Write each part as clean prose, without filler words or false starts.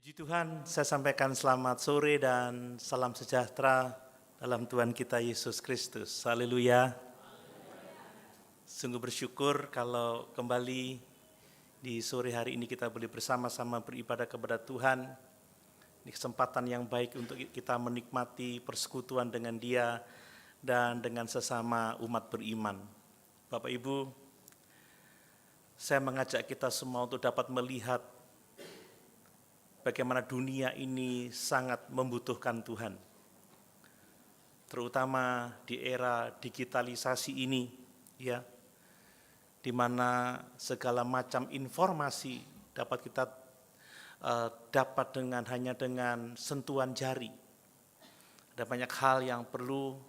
Puji Tuhan, saya sampaikan selamat sore dan salam sejahtera dalam Tuhan kita Yesus Kristus. Haleluya. Sungguh bersyukur kalau kembali di sore hari ini kita boleh bersama-sama beribadah kepada Tuhan. Ini kesempatan yang baik untuk kita menikmati persekutuan dengan Dia dan dengan sesama umat beriman. Bapak Ibu, saya mengajak kita semua untuk dapat melihat bagaimana dunia ini sangat membutuhkan Tuhan. Terutama di era digitalisasi ini, ya, di mana segala macam informasi dapat kita dapat hanya dengan sentuhan jari. Ada banyak hal yang perlu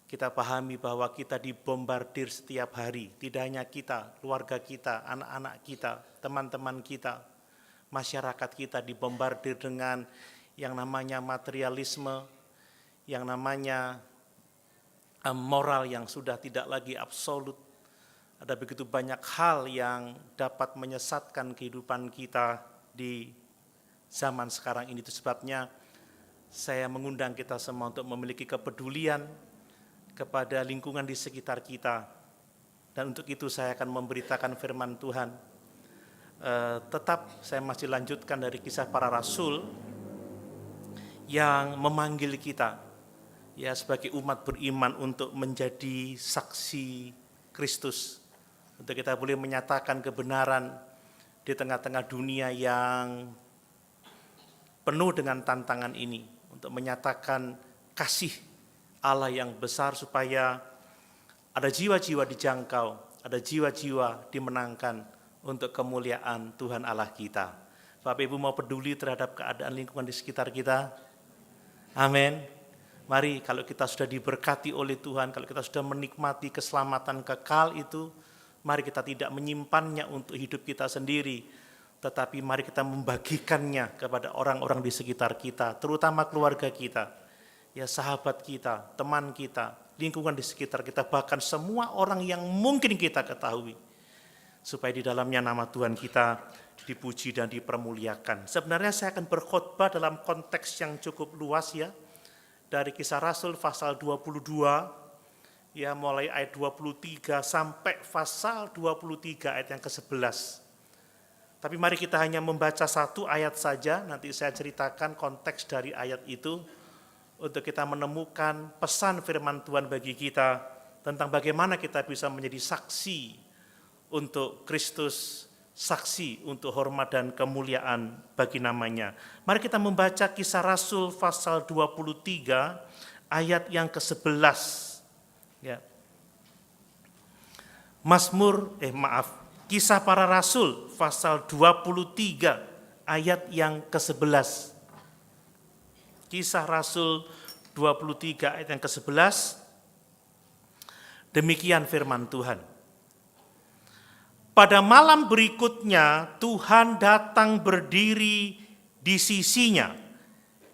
kita pahami bahwa kita dibombardir setiap hari. Tidak hanya kita, keluarga kita, anak-anak kita, teman-teman kita, masyarakat kita dibombardir dengan yang namanya materialisme, yang namanya moral yang sudah tidak lagi absolut. Ada begitu banyak hal yang dapat menyesatkan kehidupan kita di zaman sekarang ini. Itu sebabnya saya mengundang kita semua untuk memiliki kepedulian kepada lingkungan di sekitar kita. Dan untuk itu saya akan memberitakan firman Tuhan. Tetap saya masih lanjutkan dari kisah para rasul yang memanggil kita ya sebagai umat beriman untuk menjadi saksi Kristus, untuk kita boleh menyatakan kebenaran di tengah-tengah dunia yang penuh dengan tantangan ini, untuk menyatakan kasih Allah yang besar supaya ada jiwa-jiwa dijangkau, ada jiwa-jiwa dimenangkan untuk kemuliaan Tuhan Allah kita. Bapak Ibu mau peduli terhadap keadaan lingkungan di sekitar kita? Amin. Mari kalau kita sudah diberkati oleh Tuhan, kalau kita sudah menikmati keselamatan kekal itu, mari kita tidak menyimpannya untuk hidup kita sendiri, tetapi mari kita membagikannya kepada orang-orang di sekitar kita, terutama keluarga kita, ya sahabat kita, teman kita, lingkungan di sekitar kita, bahkan semua orang yang mungkin kita ketahui, supaya di dalamnya nama Tuhan kita dipuji dan dipermuliakan. Sebenarnya saya akan berkhotbah dalam konteks yang cukup luas ya, dari Kisah Rasul pasal 22, ya mulai ayat 23 sampai pasal 23 ayat yang ke-11. Tapi mari kita hanya membaca satu ayat saja, nanti saya ceritakan konteks dari ayat itu, untuk kita menemukan pesan firman Tuhan bagi kita, tentang bagaimana kita bisa menjadi saksi untuk Kristus, saksi untuk hormat dan kemuliaan bagi namanya. Mari kita membaca Kisah Rasul pasal 23 ayat yang ke-11. Ya. Kisah para Rasul pasal 23 ayat yang ke-11. Kisah Rasul 23 ayat yang ke-11. Demikian firman Tuhan. Pada malam berikutnya Tuhan datang berdiri di sisinya.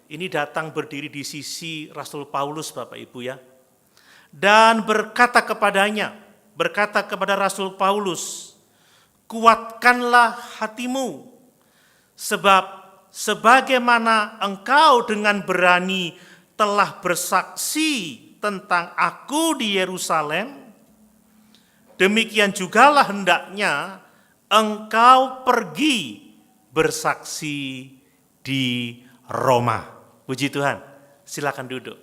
Ini datang berdiri di sisi Rasul Paulus Bapak Ibu ya. Dan berkata kepada Rasul Paulus, kuatkanlah hatimu, sebab sebagaimana engkau dengan berani telah bersaksi tentang aku di Yerusalem, demikian jugalah hendaknya engkau pergi bersaksi di Roma. Puji Tuhan. Silakan duduk.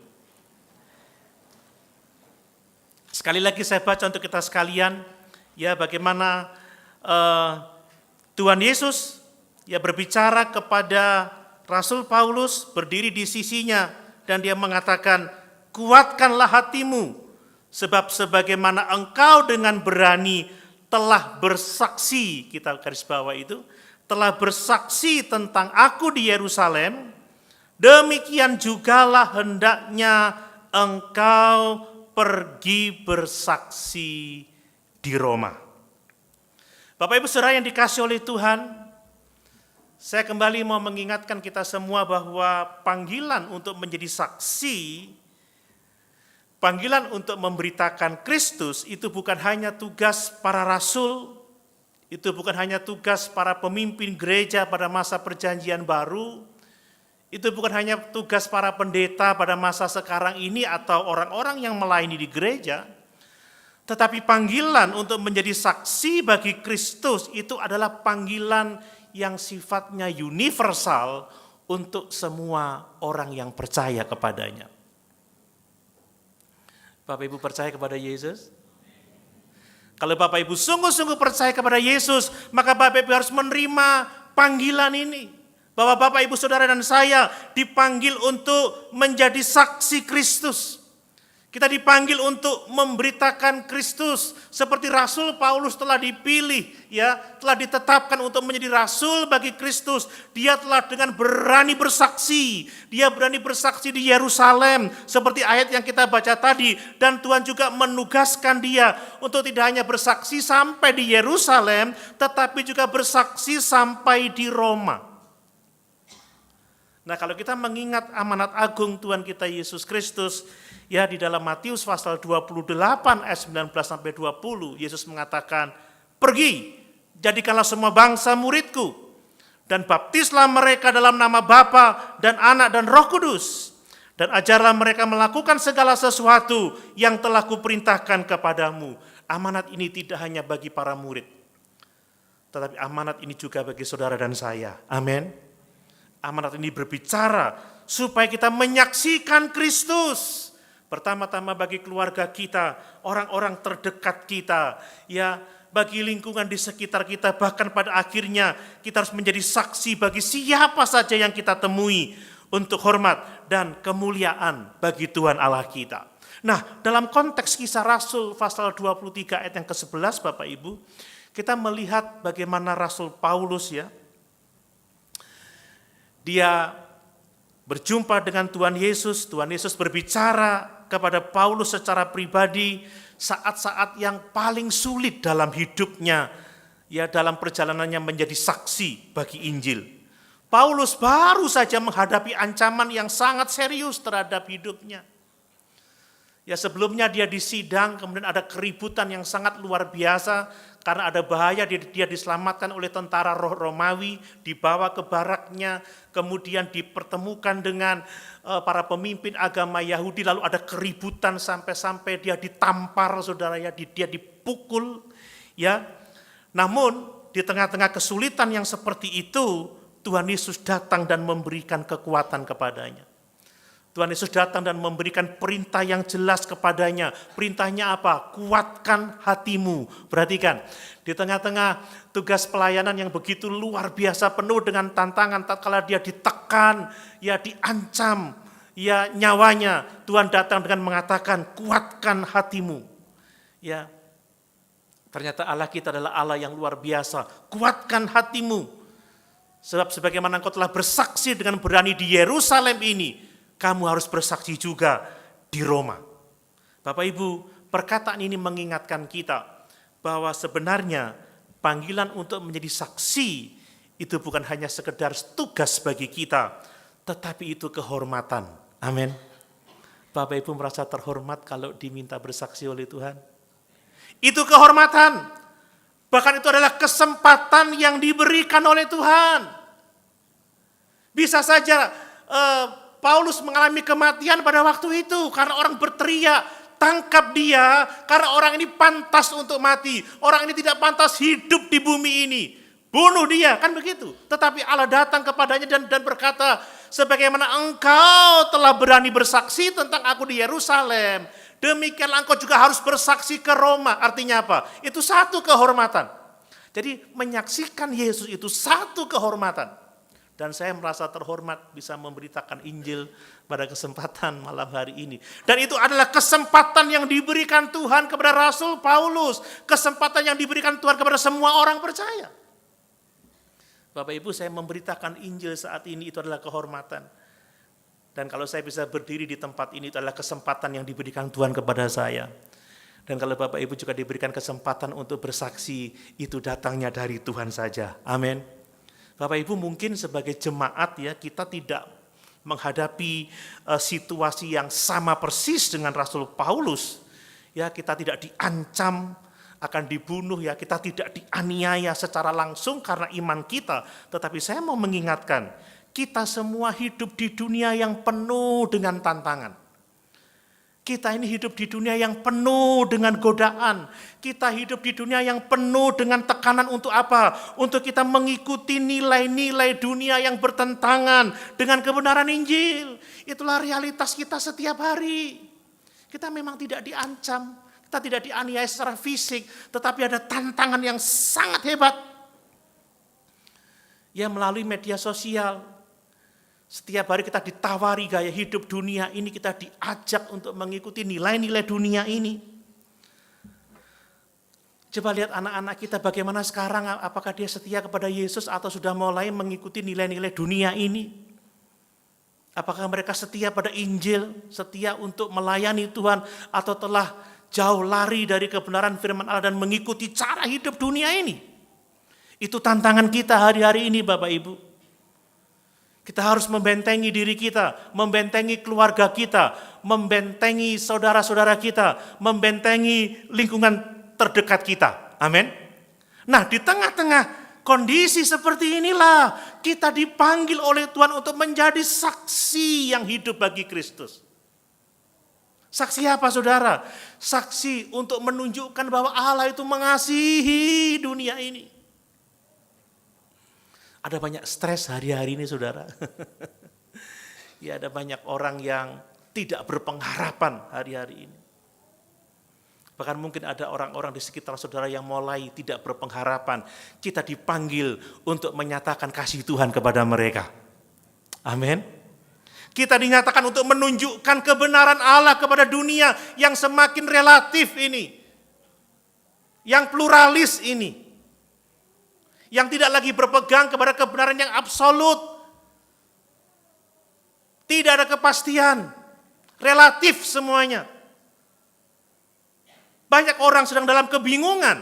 Sekali lagi saya baca untuk kita sekalian, ya bagaimana Tuhan Yesus ya berbicara kepada Rasul Paulus, berdiri di sisinya, dan dia mengatakan, kuatkanlah hatimu, sebab sebagaimana engkau dengan berani telah bersaksi, kita garis bawah itu, telah bersaksi tentang aku di Yerusalem, demikian jugalah hendaknya engkau pergi bersaksi di Roma. Bapak Ibu Saudara yang dikasihi oleh Tuhan, saya kembali mau mengingatkan kita semua bahwa panggilan untuk menjadi saksi, panggilan untuk memberitakan Kristus itu bukan hanya tugas para rasul, Itu bukan hanya tugas para pemimpin gereja pada masa perjanjian baru, itu bukan hanya tugas para pendeta pada masa sekarang ini atau orang-orang yang melayani di gereja, tetapi panggilan untuk menjadi saksi bagi Kristus itu adalah panggilan yang sifatnya universal untuk semua orang yang percaya kepadanya. Bapak Ibu percaya kepada Yesus? Kalau Bapak Ibu sungguh-sungguh percaya kepada Yesus, maka Bapak Ibu harus menerima panggilan ini. Bahwa Bapak Ibu Saudara dan saya dipanggil untuk menjadi saksi Kristus. Kita dipanggil untuk memberitakan Kristus seperti Rasul Paulus telah dipilih, ya, telah ditetapkan untuk menjadi rasul bagi Kristus. Dia telah dengan berani bersaksi. Dia berani bersaksi di Yerusalem seperti ayat yang kita baca tadi, dan Tuhan juga menugaskan dia untuk tidak hanya bersaksi sampai di Yerusalem, tetapi juga bersaksi sampai di Roma. Nah, kalau kita mengingat amanat agung Tuhan kita Yesus Kristus, ya, di dalam Matius pasal 28 ayat 19 sampai 20, Yesus mengatakan, "Pergi, jadikanlah semua bangsa muridku, dan baptislah mereka dalam nama Bapa dan Anak dan Roh Kudus, dan ajarlah mereka melakukan segala sesuatu yang telah kuperintahkan kepadamu." Amanat ini tidak hanya bagi para murid, tetapi amanat ini juga bagi saudara dan saya. Amin. Amanat ini berbicara supaya kita menyaksikan Kristus. Pertama-tama bagi keluarga kita, orang-orang terdekat kita, ya, bagi lingkungan di sekitar kita, bahkan pada akhirnya kita harus menjadi saksi bagi siapa saja yang kita temui untuk hormat dan kemuliaan bagi Tuhan Allah kita. Nah, dalam konteks Kisah Rasul pasal 23 ayat yang ke-11 Bapak Ibu, kita melihat bagaimana Rasul Paulus, ya, dia berjumpa dengan Tuhan Yesus berbicara kepada Paulus secara pribadi saat-saat yang paling sulit dalam hidupnya, ya, dalam perjalanannya menjadi saksi bagi Injil. Paulus baru saja menghadapi ancaman yang sangat serius terhadap hidupnya. Ya, sebelumnya dia disidang, kemudian ada keributan yang sangat luar biasa karena ada bahaya dia diselamatkan oleh tentara Romawi, dibawa ke baraknya, kemudian dipertemukan dengan para pemimpin agama Yahudi, lalu ada keributan sampai dia ditampar, saudara, ya, dia dipukul, ya. Namun di tengah-tengah kesulitan yang seperti itu, Tuhan Yesus datang dan memberikan kekuatan kepadanya. Tuhan Yesus datang dan memberikan perintah yang jelas kepadanya. Perintahnya apa? Kuatkan hatimu. Perhatikan, di tengah-tengah tugas pelayanan yang begitu luar biasa penuh dengan tantangan, tatkala dia ditekan, ya, diancam, ya, nyawanya, Tuhan datang dengan mengatakan, kuatkan hatimu. Ya, ternyata Allah kita adalah Allah yang luar biasa. Kuatkan hatimu. Sebab sebagaimana engkau telah bersaksi dengan berani di Yerusalem ini, kamu harus bersaksi juga di Roma. Bapak Ibu, perkataan ini mengingatkan kita bahwa sebenarnya panggilan untuk menjadi saksi itu bukan hanya sekedar tugas bagi kita, tetapi itu kehormatan. Amin. Bapak Ibu merasa terhormat kalau diminta bersaksi oleh Tuhan? Itu kehormatan. Bahkan itu adalah kesempatan yang diberikan oleh Tuhan. Bisa saja Paulus mengalami kematian pada waktu itu karena orang berteriak, tangkap dia karena orang ini pantas untuk mati. Orang ini tidak pantas hidup di bumi ini. Bunuh dia, kan begitu. Tetapi Allah datang kepadanya dan berkata, sebagaimana engkau telah berani bersaksi tentang aku di Yerusalem, demikianlah engkau juga harus bersaksi ke Roma. Artinya apa? Itu satu kehormatan. Jadi menyaksikan Yesus itu satu kehormatan. Dan saya merasa terhormat bisa memberitakan Injil pada kesempatan malam hari ini. Dan itu adalah kesempatan yang diberikan Tuhan kepada Rasul Paulus. Kesempatan yang diberikan Tuhan kepada semua orang percaya. Bapak Ibu, saya memberitakan Injil saat ini itu adalah kehormatan. Dan kalau saya bisa berdiri di tempat ini itu adalah kesempatan yang diberikan Tuhan kepada saya. Dan kalau Bapak Ibu juga diberikan kesempatan untuk bersaksi, itu datangnya dari Tuhan saja. Amin. Bapak Ibu, mungkin sebagai jemaat, ya, kita tidak menghadapi situasi yang sama persis dengan Rasul Paulus. Ya, kita tidak diancam akan dibunuh ya, kita tidak dianiaya secara langsung karena iman kita. Tetapi saya mau mengingatkan, kita semua hidup di dunia yang penuh dengan tantangan. Kita ini hidup di dunia yang penuh dengan godaan. Kita hidup di dunia yang penuh dengan tekanan untuk apa? Untuk kita mengikuti nilai-nilai dunia yang bertentangan dengan kebenaran Injil. Itulah realitas kita setiap hari. Kita memang tidak diancam, kita tidak dianiaya secara fisik, tetapi ada tantangan yang sangat hebat. Ya, melalui media sosial. Setiap hari kita ditawari gaya hidup dunia ini, kita diajak untuk mengikuti nilai-nilai dunia ini. Coba lihat anak-anak kita bagaimana sekarang, apakah dia setia kepada Yesus atau sudah mulai mengikuti nilai-nilai dunia ini? Apakah mereka setia pada Injil, setia untuk melayani Tuhan, atau telah jauh lari dari kebenaran firman Allah dan mengikuti cara hidup dunia ini? Itu tantangan kita hari-hari ini Bapak Ibu. Kita harus membentengi diri kita, membentengi keluarga kita, membentengi saudara-saudara kita, membentengi lingkungan terdekat kita. Amin. Nah, di tengah-tengah kondisi seperti inilah kita dipanggil oleh Tuhan untuk menjadi saksi yang hidup bagi Kristus. Saksi apa saudara? Saksi untuk menunjukkan bahwa Allah itu mengasihi dunia ini. Ada banyak stres hari-hari ini saudara. Ya, ada banyak orang yang tidak berpengharapan hari-hari ini. Bahkan mungkin ada orang-orang di sekitar saudara yang mulai tidak berpengharapan. Kita dipanggil untuk menyatakan kasih Tuhan kepada mereka. Amin. Kita dinyatakan untuk menunjukkan kebenaran Allah kepada dunia yang semakin relatif ini. Yang pluralis ini. Yang tidak lagi berpegang kepada kebenaran yang absolut. Tidak ada kepastian. Relatif semuanya. Banyak orang sedang dalam kebingungan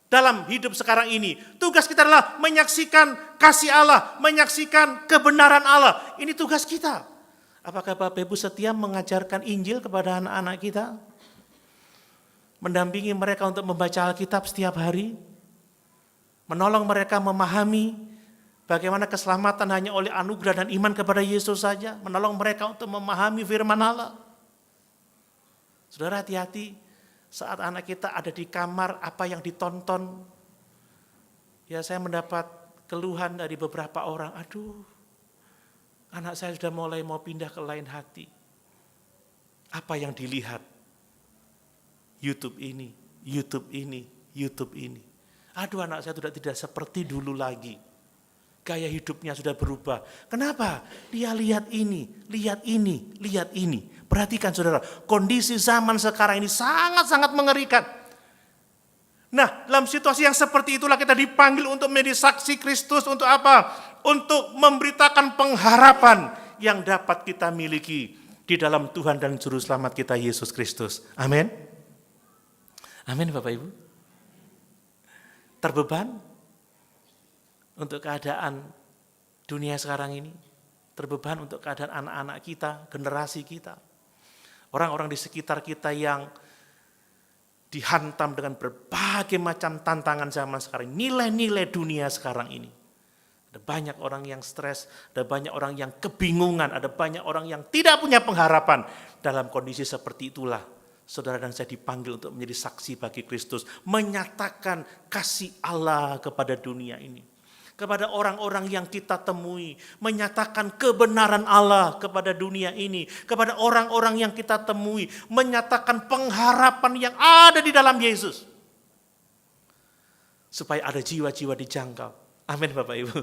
dalam hidup sekarang ini. Tugas kita adalah menyaksikan kasih Allah, menyaksikan kebenaran Allah. Ini tugas kita. Apakah Bapak Ibu setia mengajarkan Injil kepada anak-anak kita? Mendampingi mereka untuk membaca Alkitab setiap hari? Menolong mereka memahami bagaimana keselamatan hanya oleh anugerah dan iman kepada Yesus saja. Menolong mereka untuk memahami firman Allah. Saudara, hati-hati saat anak kita ada di kamar, apa yang ditonton. Ya, saya mendapat keluhan dari beberapa orang. Aduh, anak saya sudah mulai mau pindah ke lain hati. Apa yang dilihat? YouTube ini, YouTube ini, YouTube ini. Aduh, anak saya sudah tidak seperti dulu lagi. Gaya hidupnya sudah berubah. Kenapa? Dia lihat ini, lihat ini, lihat ini. Perhatikan saudara, kondisi zaman sekarang ini sangat-sangat mengerikan. Nah, dalam situasi yang seperti itulah kita dipanggil untuk menjadi saksi Kristus. Untuk apa? Untuk memberitakan pengharapan yang dapat kita miliki di dalam Tuhan dan Juru Selamat kita Yesus Kristus. Amin. Amin Bapak Ibu. Terbeban untuk keadaan dunia sekarang ini, terbeban untuk keadaan anak-anak kita, generasi kita, orang-orang di sekitar kita yang dihantam dengan berbagai macam tantangan zaman sekarang, nilai-nilai dunia sekarang ini. Ada banyak orang yang stres, ada banyak orang yang kebingungan, ada banyak orang yang tidak punya pengharapan. Dalam kondisi seperti itulah saudara dan saya dipanggil untuk menjadi saksi bagi Kristus, menyatakan kasih Allah kepada dunia ini, kepada orang-orang yang kita temui, menyatakan kebenaran Allah kepada dunia ini, kepada orang-orang yang kita temui, menyatakan pengharapan yang ada di dalam Yesus, supaya ada jiwa-jiwa dijangkau. Amin Bapak Ibu.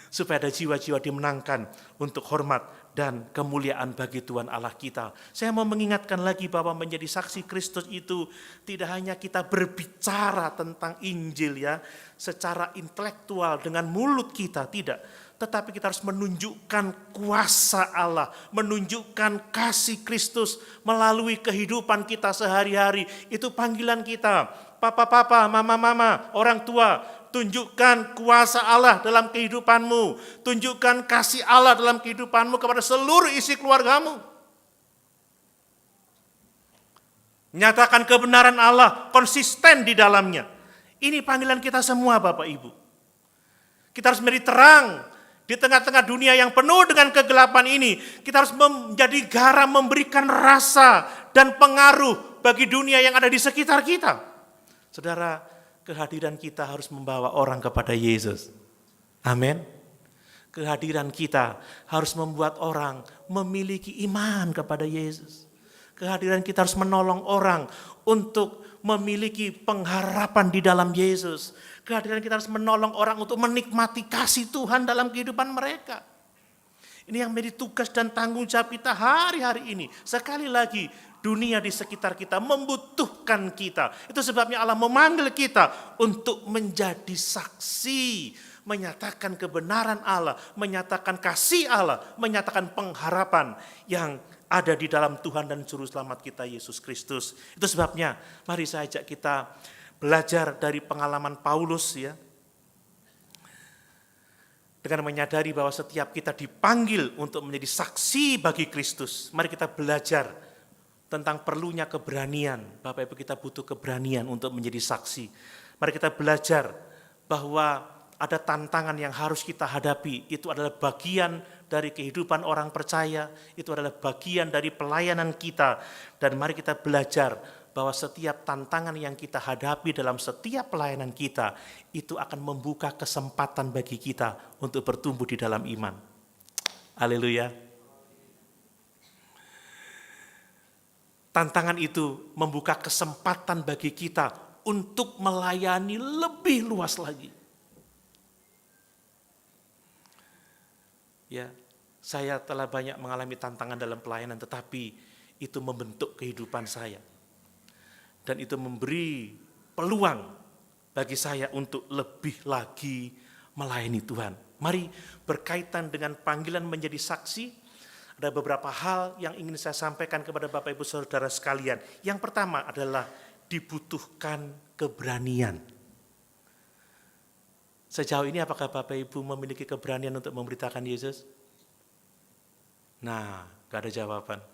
Supaya ada jiwa-jiwa dimenangkan untuk hormat dan kemuliaan bagi Tuhan Allah kita. Saya mau mengingatkan lagi bahwa menjadi saksi Kristus itu tidak hanya kita berbicara tentang Injil ya, secara intelektual dengan mulut kita, tidak. Tetapi kita harus menunjukkan kuasa Allah, menunjukkan kasih Kristus melalui kehidupan kita sehari-hari. Itu panggilan kita. Papa-papa, mama-mama, orang tua, tunjukkan kuasa Allah dalam kehidupanmu. Tunjukkan kasih Allah dalam kehidupanmu kepada seluruh isi keluargamu. Menyatakan kebenaran Allah, konsisten di dalamnya. Ini panggilan kita semua Bapak Ibu. Kita harus menjadi terang di tengah-tengah dunia yang penuh dengan kegelapan ini. Kita harus menjadi garam, memberikan rasa dan pengaruh bagi dunia yang ada di sekitar kita. Saudara, kehadiran kita harus membawa orang kepada Yesus. Amin. Kehadiran kita harus membuat orang memiliki iman kepada Yesus. Kehadiran kita harus menolong orang untuk memiliki pengharapan di dalam Yesus. Kehadiran kita harus menolong orang untuk menikmati kasih Tuhan dalam kehidupan mereka. Ini yang menjadi tugas dan tanggung jawab kita hari-hari ini. Sekali lagi, dunia di sekitar kita membutuhkan kita. Itu sebabnya Allah memanggil kita untuk menjadi saksi. Menyatakan kebenaran Allah, menyatakan kasih Allah, menyatakan pengharapan yang ada di dalam Tuhan dan Juru Selamat kita Yesus Kristus. Itu sebabnya mari saya ajak kita belajar dari pengalaman Paulus ya. Dengan menyadari bahwa setiap kita dipanggil untuk menjadi saksi bagi Kristus. Mari kita belajar tentang perlunya keberanian. Bapak Ibu, kita butuh keberanian untuk menjadi saksi. Mari kita belajar bahwa ada tantangan yang harus kita hadapi. Itu adalah bagian dari kehidupan orang percaya, itu adalah bagian dari pelayanan kita. Dan mari kita belajar bahwa setiap tantangan yang kita hadapi dalam setiap pelayanan kita, itu akan membuka kesempatan bagi kita untuk bertumbuh di dalam iman. Haleluya. Tantangan itu membuka kesempatan bagi kita untuk melayani lebih luas lagi. Ya, saya telah banyak mengalami tantangan dalam pelayanan, tetapi itu membentuk kehidupan saya. Dan itu memberi peluang bagi saya untuk lebih lagi melayani Tuhan. Mari berkaitan dengan panggilan menjadi saksi, ada beberapa hal yang ingin saya sampaikan kepada Bapak Ibu Saudara sekalian. Yang pertama adalah dibutuhkan keberanian. Sejauh ini apakah Bapak Ibu memiliki keberanian untuk memberitakan Yesus? Nah, gak ada jawaban.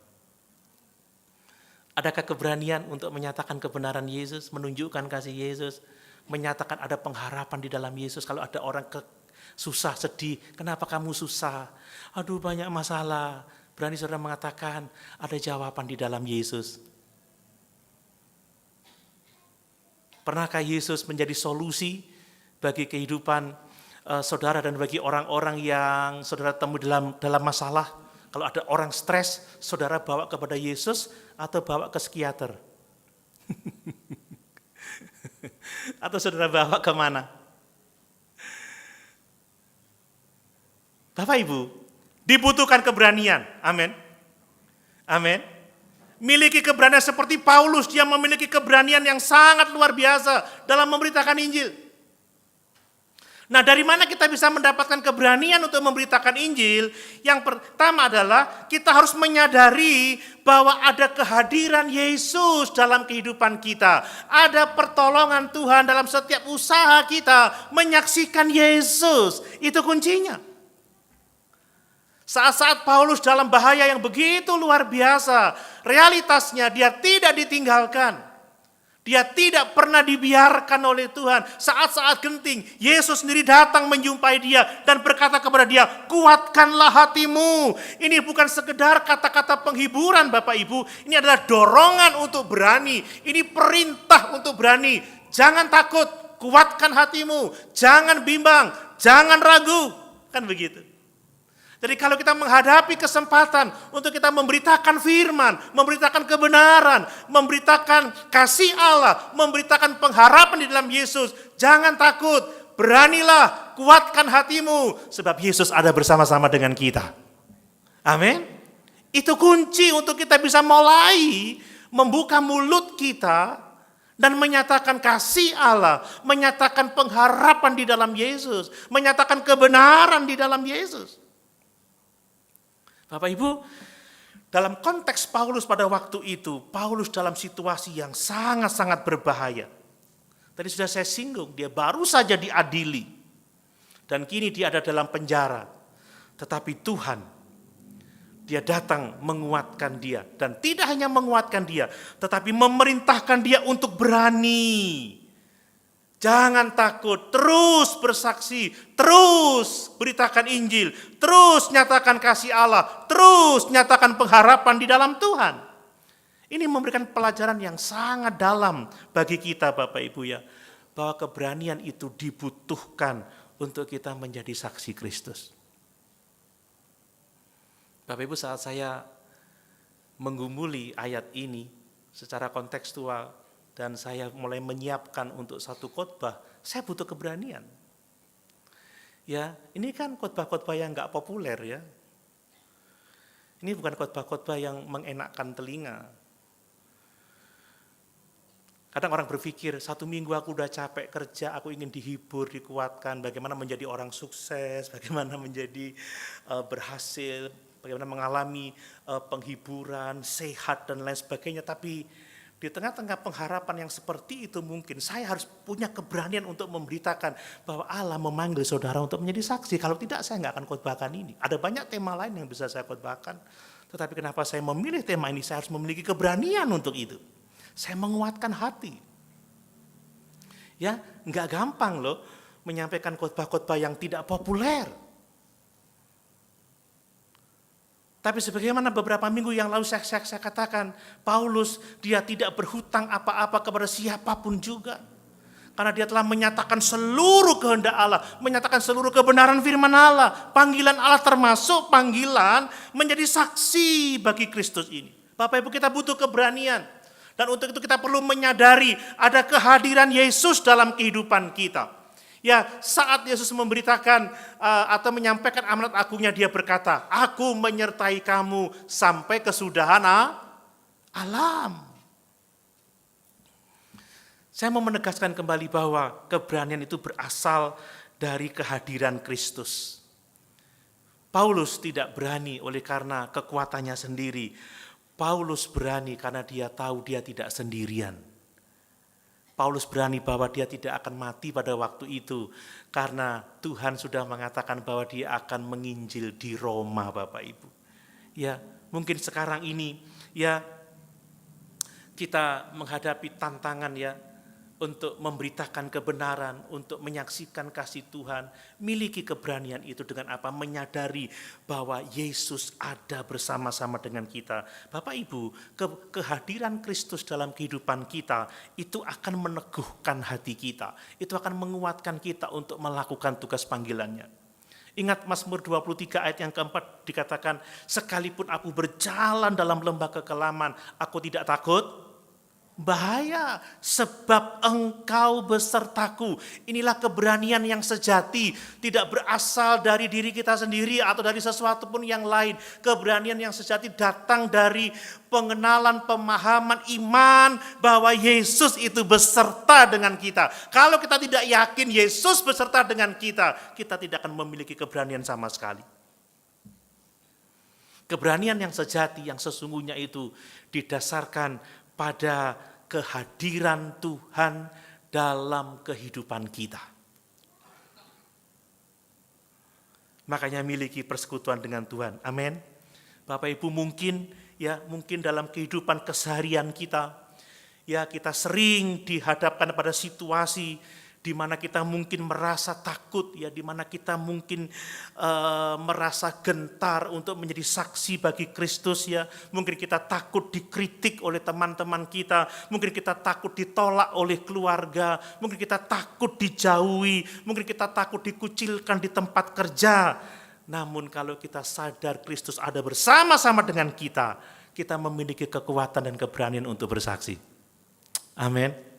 Adakah keberanian untuk menyatakan kebenaran Yesus, menunjukkan kasih Yesus, menyatakan ada pengharapan di dalam Yesus? Kalau ada orang susah, sedih, kenapa kamu susah? Aduh, banyak masalah. Berani saudara mengatakan ada jawaban di dalam Yesus. Pernahkah Yesus menjadi solusi bagi kehidupan saudara dan bagi orang-orang yang saudara temui dalam masalah? Kalau ada orang stres, saudara bawa kepada Yesus atau bawa ke psikiater? Atau saudara bawa kemana? Bapak Ibu, dibutuhkan keberanian. Amin. Amin. Miliki keberanian seperti Paulus, dia memiliki keberanian yang sangat luar biasa dalam memberitakan Injil. Nah, dari mana kita bisa mendapatkan keberanian untuk memberitakan Injil? Yang pertama adalah kita harus menyadari bahwa ada kehadiran Yesus dalam kehidupan kita. Ada pertolongan Tuhan dalam setiap usaha kita menyaksikan Yesus. Itu kuncinya. Saat-saat Paulus dalam bahaya yang begitu luar biasa, realitasnya dia tidak ditinggalkan. Dia tidak pernah dibiarkan oleh Tuhan. Saat-saat genting, Yesus sendiri datang menjumpai dia dan berkata kepada dia, kuatkanlah hatimu. Ini bukan sekedar kata-kata penghiburan Bapak Ibu. Ini adalah dorongan untuk berani. Ini perintah untuk berani. Jangan takut, kuatkan hatimu. Jangan bimbang, jangan ragu. Kan begitu. Jadi kalau kita menghadapi kesempatan untuk kita memberitakan firman, memberitakan kebenaran, memberitakan kasih Allah, memberitakan pengharapan di dalam Yesus, jangan takut, beranilah, kuatkan hatimu, sebab Yesus ada bersama-sama dengan kita. Amin. Itu kunci untuk kita bisa mulai membuka mulut kita dan menyatakan kasih Allah, menyatakan pengharapan di dalam Yesus, menyatakan kebenaran di dalam Yesus. Bapak Ibu, dalam konteks Paulus pada waktu itu, Paulus dalam situasi yang sangat-sangat berbahaya. Tadi sudah saya singgung, dia baru saja diadili. Dan kini dia ada dalam penjara. Tetapi Tuhan Dia datang menguatkan dia. Dan tidak hanya menguatkan dia, tetapi memerintahkan dia untuk berani. Jangan takut, terus bersaksi, terus beritakan Injil, terus nyatakan kasih Allah, terus nyatakan pengharapan di dalam Tuhan. Ini memberikan pelajaran yang sangat dalam bagi kita Bapak Ibu ya. Bahwa keberanian itu dibutuhkan untuk kita menjadi saksi Kristus. Bapak Ibu, saat saya menggumuli ayat ini secara kontekstual dan saya mulai menyiapkan untuk satu khotbah, saya butuh keberanian. Ya, ini kan khotbah-khotbah yang enggak populer ya. Ini bukan khotbah-khotbah yang mengenakkan telinga. Kadang orang berpikir, 1 minggu aku udah capek kerja, aku ingin dihibur, dikuatkan, bagaimana menjadi orang sukses, bagaimana menjadi berhasil, bagaimana mengalami penghiburan, sehat, dan lain sebagainya. Tapi di tengah-tengah pengharapan yang seperti itu mungkin saya harus punya keberanian untuk memberitakan bahwa Allah memanggil saudara untuk menjadi saksi. Kalau tidak, saya nggak akan khotbahkan ini. Ada banyak tema lain yang bisa saya khotbahkan. Tetapi kenapa saya memilih tema ini? Saya harus memiliki keberanian untuk itu. Saya menguatkan hati. Ya, nggak gampang loh menyampaikan khotbah-khotbah yang tidak populer. Tapi sebagaimana beberapa minggu yang lalu saya katakan, Paulus dia tidak berhutang apa-apa kepada siapapun juga. Karena dia telah menyatakan seluruh kehendak Allah, menyatakan seluruh kebenaran firman Allah. Panggilan Allah termasuk panggilan menjadi saksi bagi Kristus ini. Bapak Ibu, kita butuh keberanian. Dan untuk itu kita perlu menyadari ada kehadiran Yesus dalam kehidupan kita. Ya, saat Yesus memberitakan atau menyampaikan amanat agungnya, dia berkata, aku menyertai kamu sampai kesudahan alam. Saya mau menegaskan kembali bahwa keberanian itu berasal dari kehadiran Kristus. Paulus tidak berani oleh karena kekuatannya sendiri. Paulus berani karena dia tahu dia tidak sendirian. Paulus berani bahwa dia tidak akan mati pada waktu itu karena Tuhan sudah mengatakan bahwa dia akan menginjil di Roma, Bapak Ibu. Ya, mungkin sekarang ini ya kita menghadapi tantangan ya untuk memberitakan kebenaran, untuk menyaksikan kasih Tuhan. Miliki keberanian itu dengan apa? Menyadari bahwa Yesus ada bersama-sama dengan kita. Bapak Ibu, kehadiran Kristus dalam kehidupan kita itu akan meneguhkan hati kita. Itu akan menguatkan kita untuk melakukan tugas panggilannya. Ingat Mazmur 23 ayat yang keempat dikatakan, sekalipun aku berjalan dalam lembah kekelaman, aku tidak takut bahaya, sebab engkau besertaku. Inilah keberanian yang sejati, tidak berasal dari diri kita sendiri atau dari sesuatu pun yang lain. Keberanian yang sejati datang dari pengenalan, pemahaman, iman bahwa Yesus itu beserta dengan kita. Kalau kita tidak yakin Yesus beserta dengan kita, kita tidak akan memiliki keberanian sama sekali. Keberanian yang sejati, yang sesungguhnya itu didasarkan pada kehadiran Tuhan dalam kehidupan kita. Makanya miliki persekutuan dengan Tuhan. Amin. Bapak Ibu, mungkin dalam kehidupan keseharian kita, ya kita sering dihadapkan pada situasi di mana kita mungkin merasa takut, ya di mana kita mungkin merasa gentar untuk menjadi saksi bagi Kristus, ya. Mungkin kita takut dikritik oleh teman-teman kita, mungkin kita takut ditolak oleh keluarga, mungkin kita takut dijauhi, mungkin kita takut dikucilkan di tempat kerja. Namun kalau kita sadar Kristus ada bersama-sama dengan kita, kita memiliki kekuatan dan keberanian untuk bersaksi. Amin.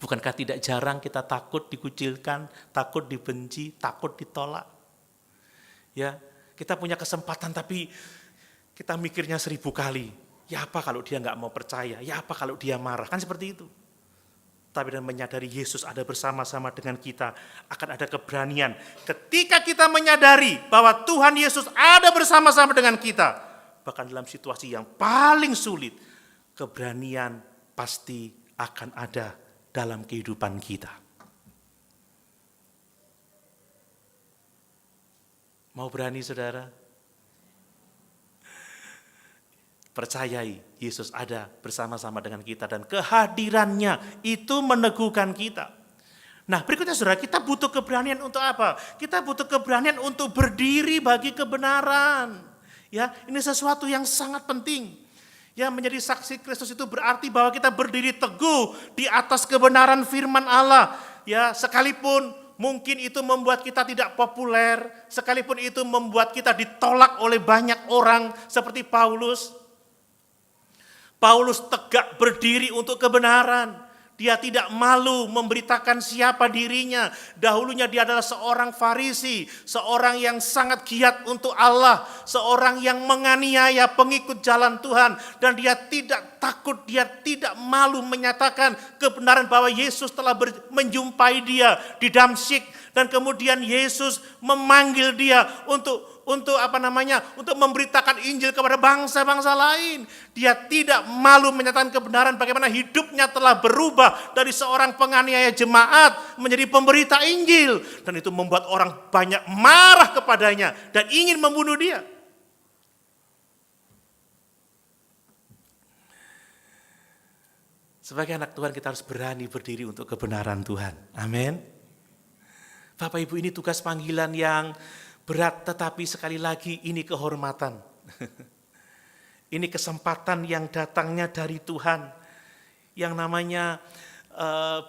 Bukankah tidak jarang kita takut dikucilkan, takut dibenci, takut ditolak? Ya, kita punya kesempatan tapi kita mikirnya 1000 kali. Ya apa kalau dia nggak mau percaya? Ya apa kalau dia marah? Kan seperti itu. Tapi dengan menyadari Yesus ada bersama-sama dengan kita, akan ada keberanian. Ketika kita menyadari bahwa Tuhan Yesus ada bersama-sama dengan kita, bahkan dalam situasi yang paling sulit, keberanian pasti akan ada dalam kehidupan kita. Mau berani, saudara? percayai Yesus ada bersama-sama dengan kita dan kehadirannya itu meneguhkan kita. Nah, berikutnya saudara, kita butuh keberanian untuk apa? Kita butuh keberanian untuk berdiri bagi kebenaran. Ya, ini sesuatu yang sangat penting. Ya, menjadi saksi Kristus itu berarti bahwa kita berdiri teguh di atas kebenaran firman Allah. Ya, sekalipun mungkin itu membuat kita tidak populer, sekalipun itu membuat kita ditolak oleh banyak orang seperti Paulus. Paulus tegak berdiri untuk kebenaran. Dia tidak malu memberitakan siapa dirinya. Dahulunya dia adalah seorang Farisi, seorang yang sangat giat untuk Allah, seorang yang menganiaya pengikut jalan Tuhan. Dan dia tidak takut, dia tidak malu menyatakan kebenaran bahwa Yesus telah menjumpai dia di Damsyik. Dan kemudian Yesus memanggil dia untuk memberitakan Injil kepada bangsa-bangsa lain. Dia tidak malu menyatakan kebenaran bagaimana hidupnya telah berubah dari seorang penganiaya jemaat menjadi pemberita Injil. Dan itu membuat orang banyak marah kepadanya dan ingin membunuh dia. Sebagai anak Tuhan kita harus berani berdiri untuk kebenaran Tuhan. Amin. Bapak Ibu, ini tugas panggilan yang berat, tetapi sekali lagi ini kehormatan. Ini kesempatan yang datangnya dari Tuhan. Yang namanya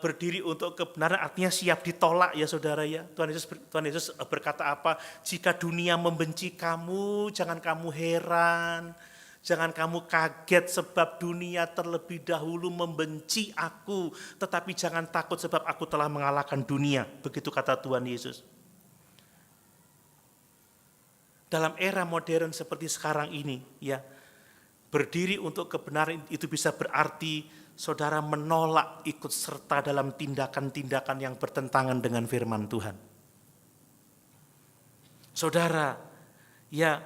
berdiri untuk kebenaran artinya siap ditolak ya saudara ya. Tuhan Yesus berkata apa? Jika dunia membenci kamu, jangan kamu heran. Jangan kamu kaget sebab dunia terlebih dahulu membenci aku. Tetapi jangan takut sebab aku telah mengalahkan dunia. Begitu kata Tuhan Yesus. Dalam era modern seperti sekarang ini, ya, berdiri untuk kebenaran itu bisa berarti saudara menolak ikut serta dalam tindakan-tindakan yang bertentangan dengan firman Tuhan. Saudara, ya,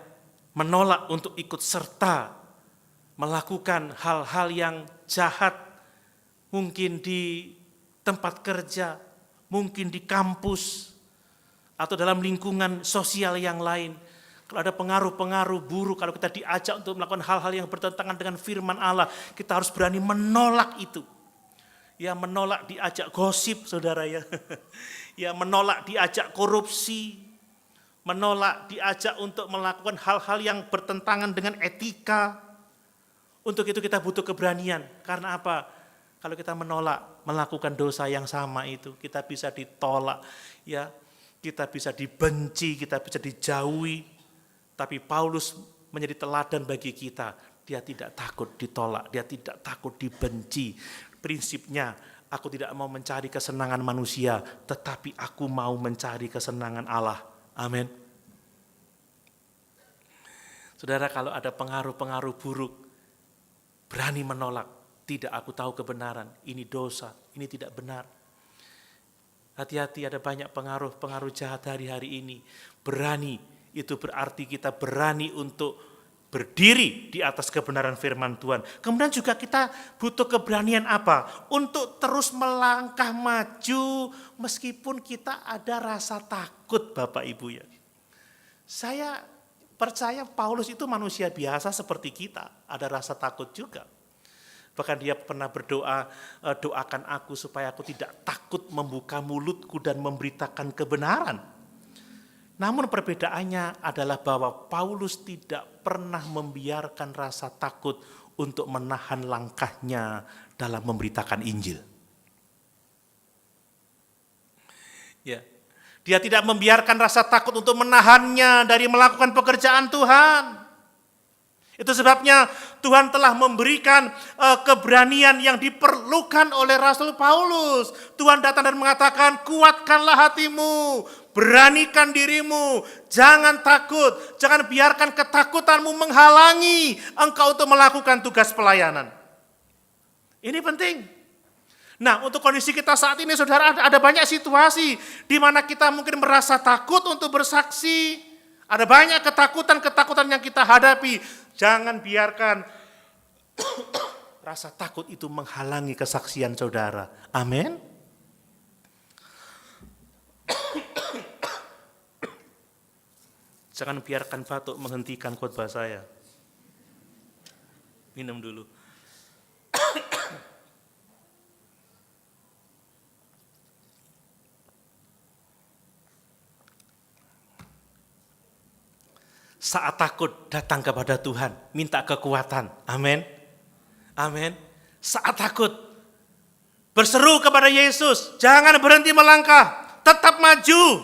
menolak untuk ikut serta melakukan hal-hal yang jahat, mungkin di tempat kerja, mungkin di kampus, atau dalam lingkungan sosial yang lain. Kalau ada pengaruh-pengaruh buruk, kalau kita diajak untuk melakukan hal-hal yang bertentangan dengan firman Allah, kita harus berani menolak itu. Ya, menolak diajak gosip, saudara ya. Ya, menolak diajak korupsi, menolak diajak untuk melakukan hal-hal yang bertentangan dengan etika. Untuk itu kita butuh keberanian. Karena apa? Kalau kita menolak melakukan dosa yang sama itu, kita bisa ditolak, ya, kita bisa dibenci, kita bisa dijauhi. Tapi Paulus menjadi teladan bagi kita. Dia tidak takut ditolak, dia tidak takut dibenci. Prinsipnya, aku tidak mau mencari kesenangan manusia, tetapi aku mau mencari kesenangan Allah. Amin. Saudara, kalau ada pengaruh-pengaruh buruk, berani menolak. Tidak, aku tahu kebenaran, ini dosa, ini tidak benar. Hati-hati, ada banyak pengaruh-pengaruh jahat hari-hari ini. Berani, itu berarti kita berani untuk berdiri di atas kebenaran firman Tuhan. Kemudian juga kita butuh keberanian apa? Untuk terus melangkah maju meskipun kita ada rasa takut, Bapak Ibu ya. Saya percaya Paulus itu manusia biasa seperti kita, ada rasa takut juga. Bahkan dia pernah berdoa, doakan aku supaya aku tidak takut membuka mulutku dan memberitakan kebenaran. Namun perbedaannya adalah bahwa Paulus tidak pernah membiarkan rasa takut untuk menahan langkahnya dalam memberitakan Injil. Ya. Dia tidak membiarkan rasa takut untuk menahannya dari melakukan pekerjaan Tuhan. Itu sebabnya Tuhan telah memberikan keberanian yang diperlukan oleh Rasul Paulus. Tuhan datang dan mengatakan, kuatkanlah hatimu, beranikan dirimu, jangan takut, jangan biarkan ketakutanmu menghalangi engkau untuk melakukan tugas pelayanan. Ini penting. Nah, untuk kondisi kita saat ini, saudara, ada banyak situasi di mana kita mungkin merasa takut untuk bersaksi. Ada banyak ketakutan-ketakutan yang kita hadapi. Jangan biarkan rasa takut itu menghalangi kesaksian saudara. Amin. Jangan biarkan batuk menghentikan khotbah saya. Minum dulu. Saat takut datang kepada Tuhan, minta kekuatan. Amin. Amin. Saat takut berseru kepada Yesus, jangan berhenti melangkah, tetap maju.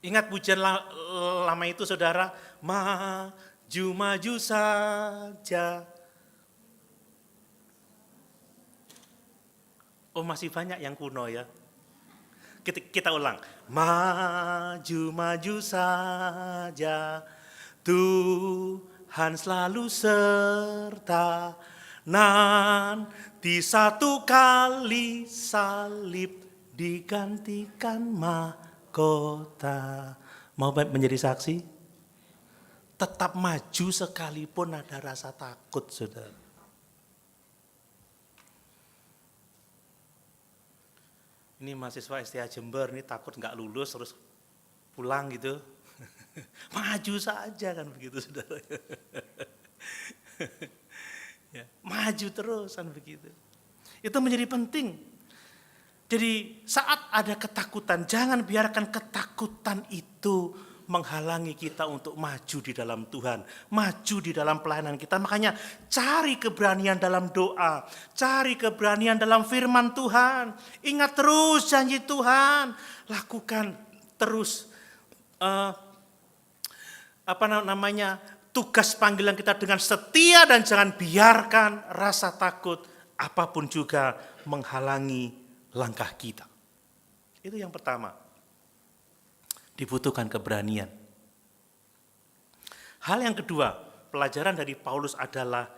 Ingat pujian lama itu saudara, maju-maju saja. Oh masih banyak yang kuno ya. Kita ulang, maju-maju saja, Tuhan selalu serta, nanti satu kali salib digantikan mahkota. Mau menjadi saksi? Tetap maju sekalipun ada rasa takut, saudara. Ini mahasiswa STA Jember, ini takut nggak lulus terus pulang gitu. Maju saja kan begitu, saudara. Ya, maju terus kan begitu. Itu menjadi penting. Jadi saat ada ketakutan, jangan biarkan ketakutan itu menghalangi kita untuk maju di dalam Tuhan, maju di dalam pelayanan kita. Makanya cari keberanian dalam doa, cari keberanian dalam firman Tuhan. Ingat terus janji Tuhan, lakukan terus tugas panggilan kita dengan setia dan jangan biarkan rasa takut apapun juga menghalangi langkah kita. Itu yang pertama. Dibutuhkan keberanian. Hal yang kedua, pelajaran dari Paulus adalah,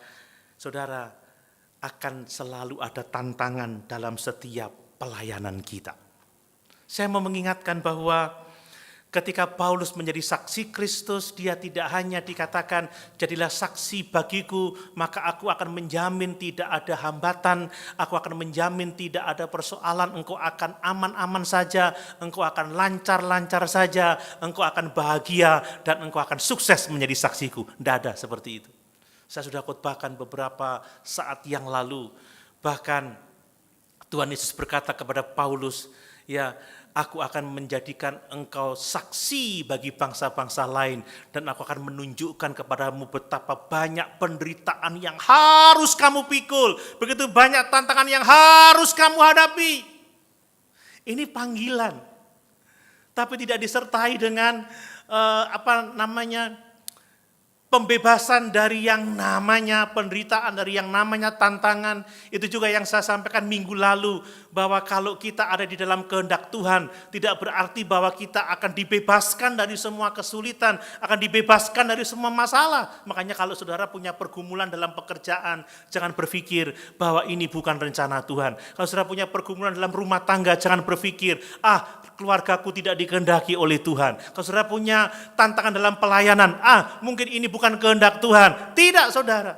saudara, akan selalu ada tantangan dalam setiap pelayanan kita. Saya mau mengingatkan bahwa ketika Paulus menjadi saksi Kristus, dia tidak hanya dikatakan, jadilah saksi bagiku, maka aku akan menjamin tidak ada hambatan, aku akan menjamin tidak ada persoalan, engkau akan aman-aman saja, engkau akan lancar-lancar saja, engkau akan bahagia, dan engkau akan sukses menjadi saksiku. Tidak ada seperti itu. Saya sudah khotbahkan beberapa saat yang lalu, bahkan Tuhan Yesus berkata kepada Paulus, ya, aku akan menjadikan engkau saksi bagi bangsa-bangsa lain dan aku akan menunjukkan kepadamu betapa banyak penderitaan yang harus kamu pikul, begitu banyak tantangan yang harus kamu hadapi. Ini panggilan, tapi tidak disertai dengan pembebasan dari yang namanya penderitaan, dari yang namanya tantangan. Itu juga yang saya sampaikan minggu lalu, bahwa kalau kita ada di dalam kehendak Tuhan, tidak berarti bahwa kita akan dibebaskan dari semua kesulitan, akan dibebaskan dari semua masalah. Makanya kalau saudara punya pergumulan dalam pekerjaan, jangan berpikir bahwa ini bukan rencana Tuhan. Kalau saudara punya pergumulan dalam rumah tangga, jangan berpikir, keluargaku tidak dikehendaki oleh Tuhan. Kalau saudara punya tantangan dalam pelayanan, mungkin ini bukan kehendak Tuhan. Tidak, saudara.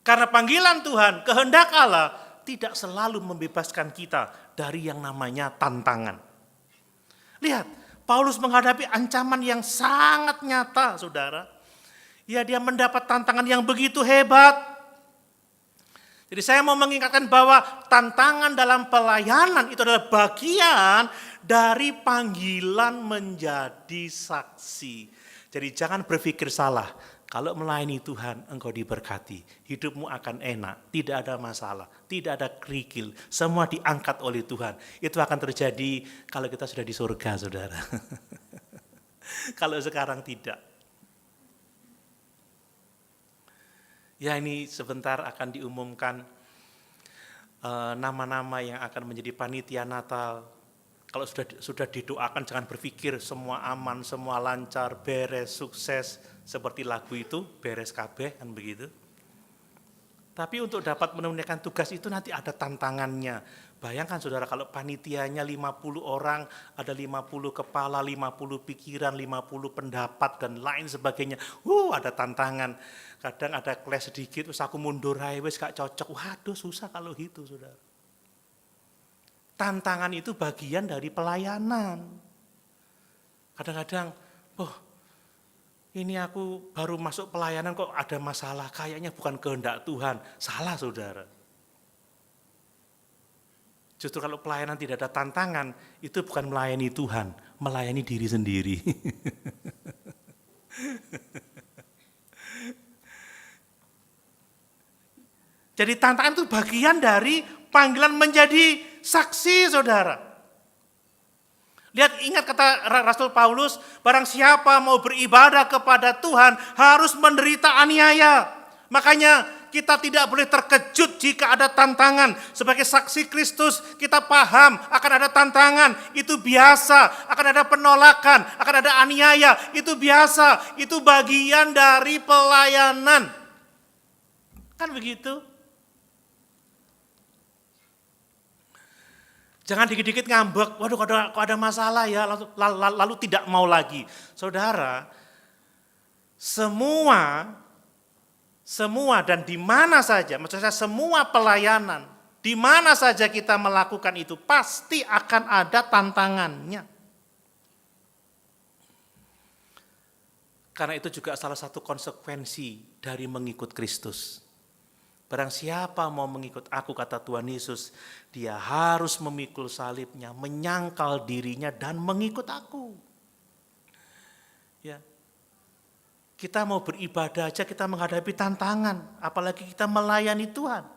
Karena panggilan Tuhan, kehendak Allah tidak selalu membebaskan kita dari yang namanya tantangan. Lihat, Paulus menghadapi ancaman yang sangat nyata, saudara. Ya, dia mendapat tantangan yang begitu hebat. Jadi saya mau mengingatkan bahwa tantangan dalam pelayanan itu adalah bagian dari panggilan menjadi saksi. Jadi jangan berpikir salah. Kalau melayani Tuhan, engkau diberkati. Hidupmu akan enak, tidak ada masalah, tidak ada kerikil. Semua diangkat oleh Tuhan. Itu akan terjadi kalau kita sudah di surga, saudara. Kalau sekarang tidak. Ya, ini sebentar akan diumumkan nama-nama yang akan menjadi panitia Natal. Kalau sudah didoakan, jangan berpikir semua aman, semua lancar, beres, sukses. Seperti lagu itu, beres kabeh, kan begitu. Tapi untuk dapat menunaikan tugas itu nanti ada tantangannya. Bayangkan saudara, kalau panitianya 50 orang, ada 50 kepala, 50 pikiran, 50 pendapat, dan lain sebagainya. Ada tantangan. Kadang ada kelas sedikit, terus aku mundur, wes gak cocok. Waduh, susah kalau gitu, saudara. Tantangan itu bagian dari pelayanan. Kadang-kadang, oh ini aku baru masuk pelayanan kok ada masalah, kayaknya bukan kehendak Tuhan. Salah saudara. Justru kalau pelayanan tidak ada tantangan, itu bukan melayani Tuhan, melayani diri sendiri. Jadi tantangan itu bagian dari panggilan menjadi saksi, saudara. Lihat, ingat kata Rasul Paulus, barang siapa mau beribadah kepada Tuhan harus menderita aniaya. Makanya kita tidak boleh terkejut jika ada tantangan. Sebagai saksi Kristus kita paham akan ada tantangan, itu biasa. Akan ada penolakan, akan ada aniaya, itu biasa. Itu bagian dari pelayanan. Kan begitu? Jangan dikit-dikit ngambek, waduh kok ada masalah ya, lalu tidak mau lagi. Saudara, semua dan di mana saja, maksud saya semua pelayanan, di mana saja kita melakukan itu pasti akan ada tantangannya. Karena itu juga salah satu konsekuensi dari mengikut Kristus. Barang siapa mau mengikut aku, kata Tuhan Yesus, dia harus memikul salibnya, menyangkal dirinya dan mengikut aku. Ya. Kita mau beribadah aja kita menghadapi tantangan, apalagi kita melayani Tuhan.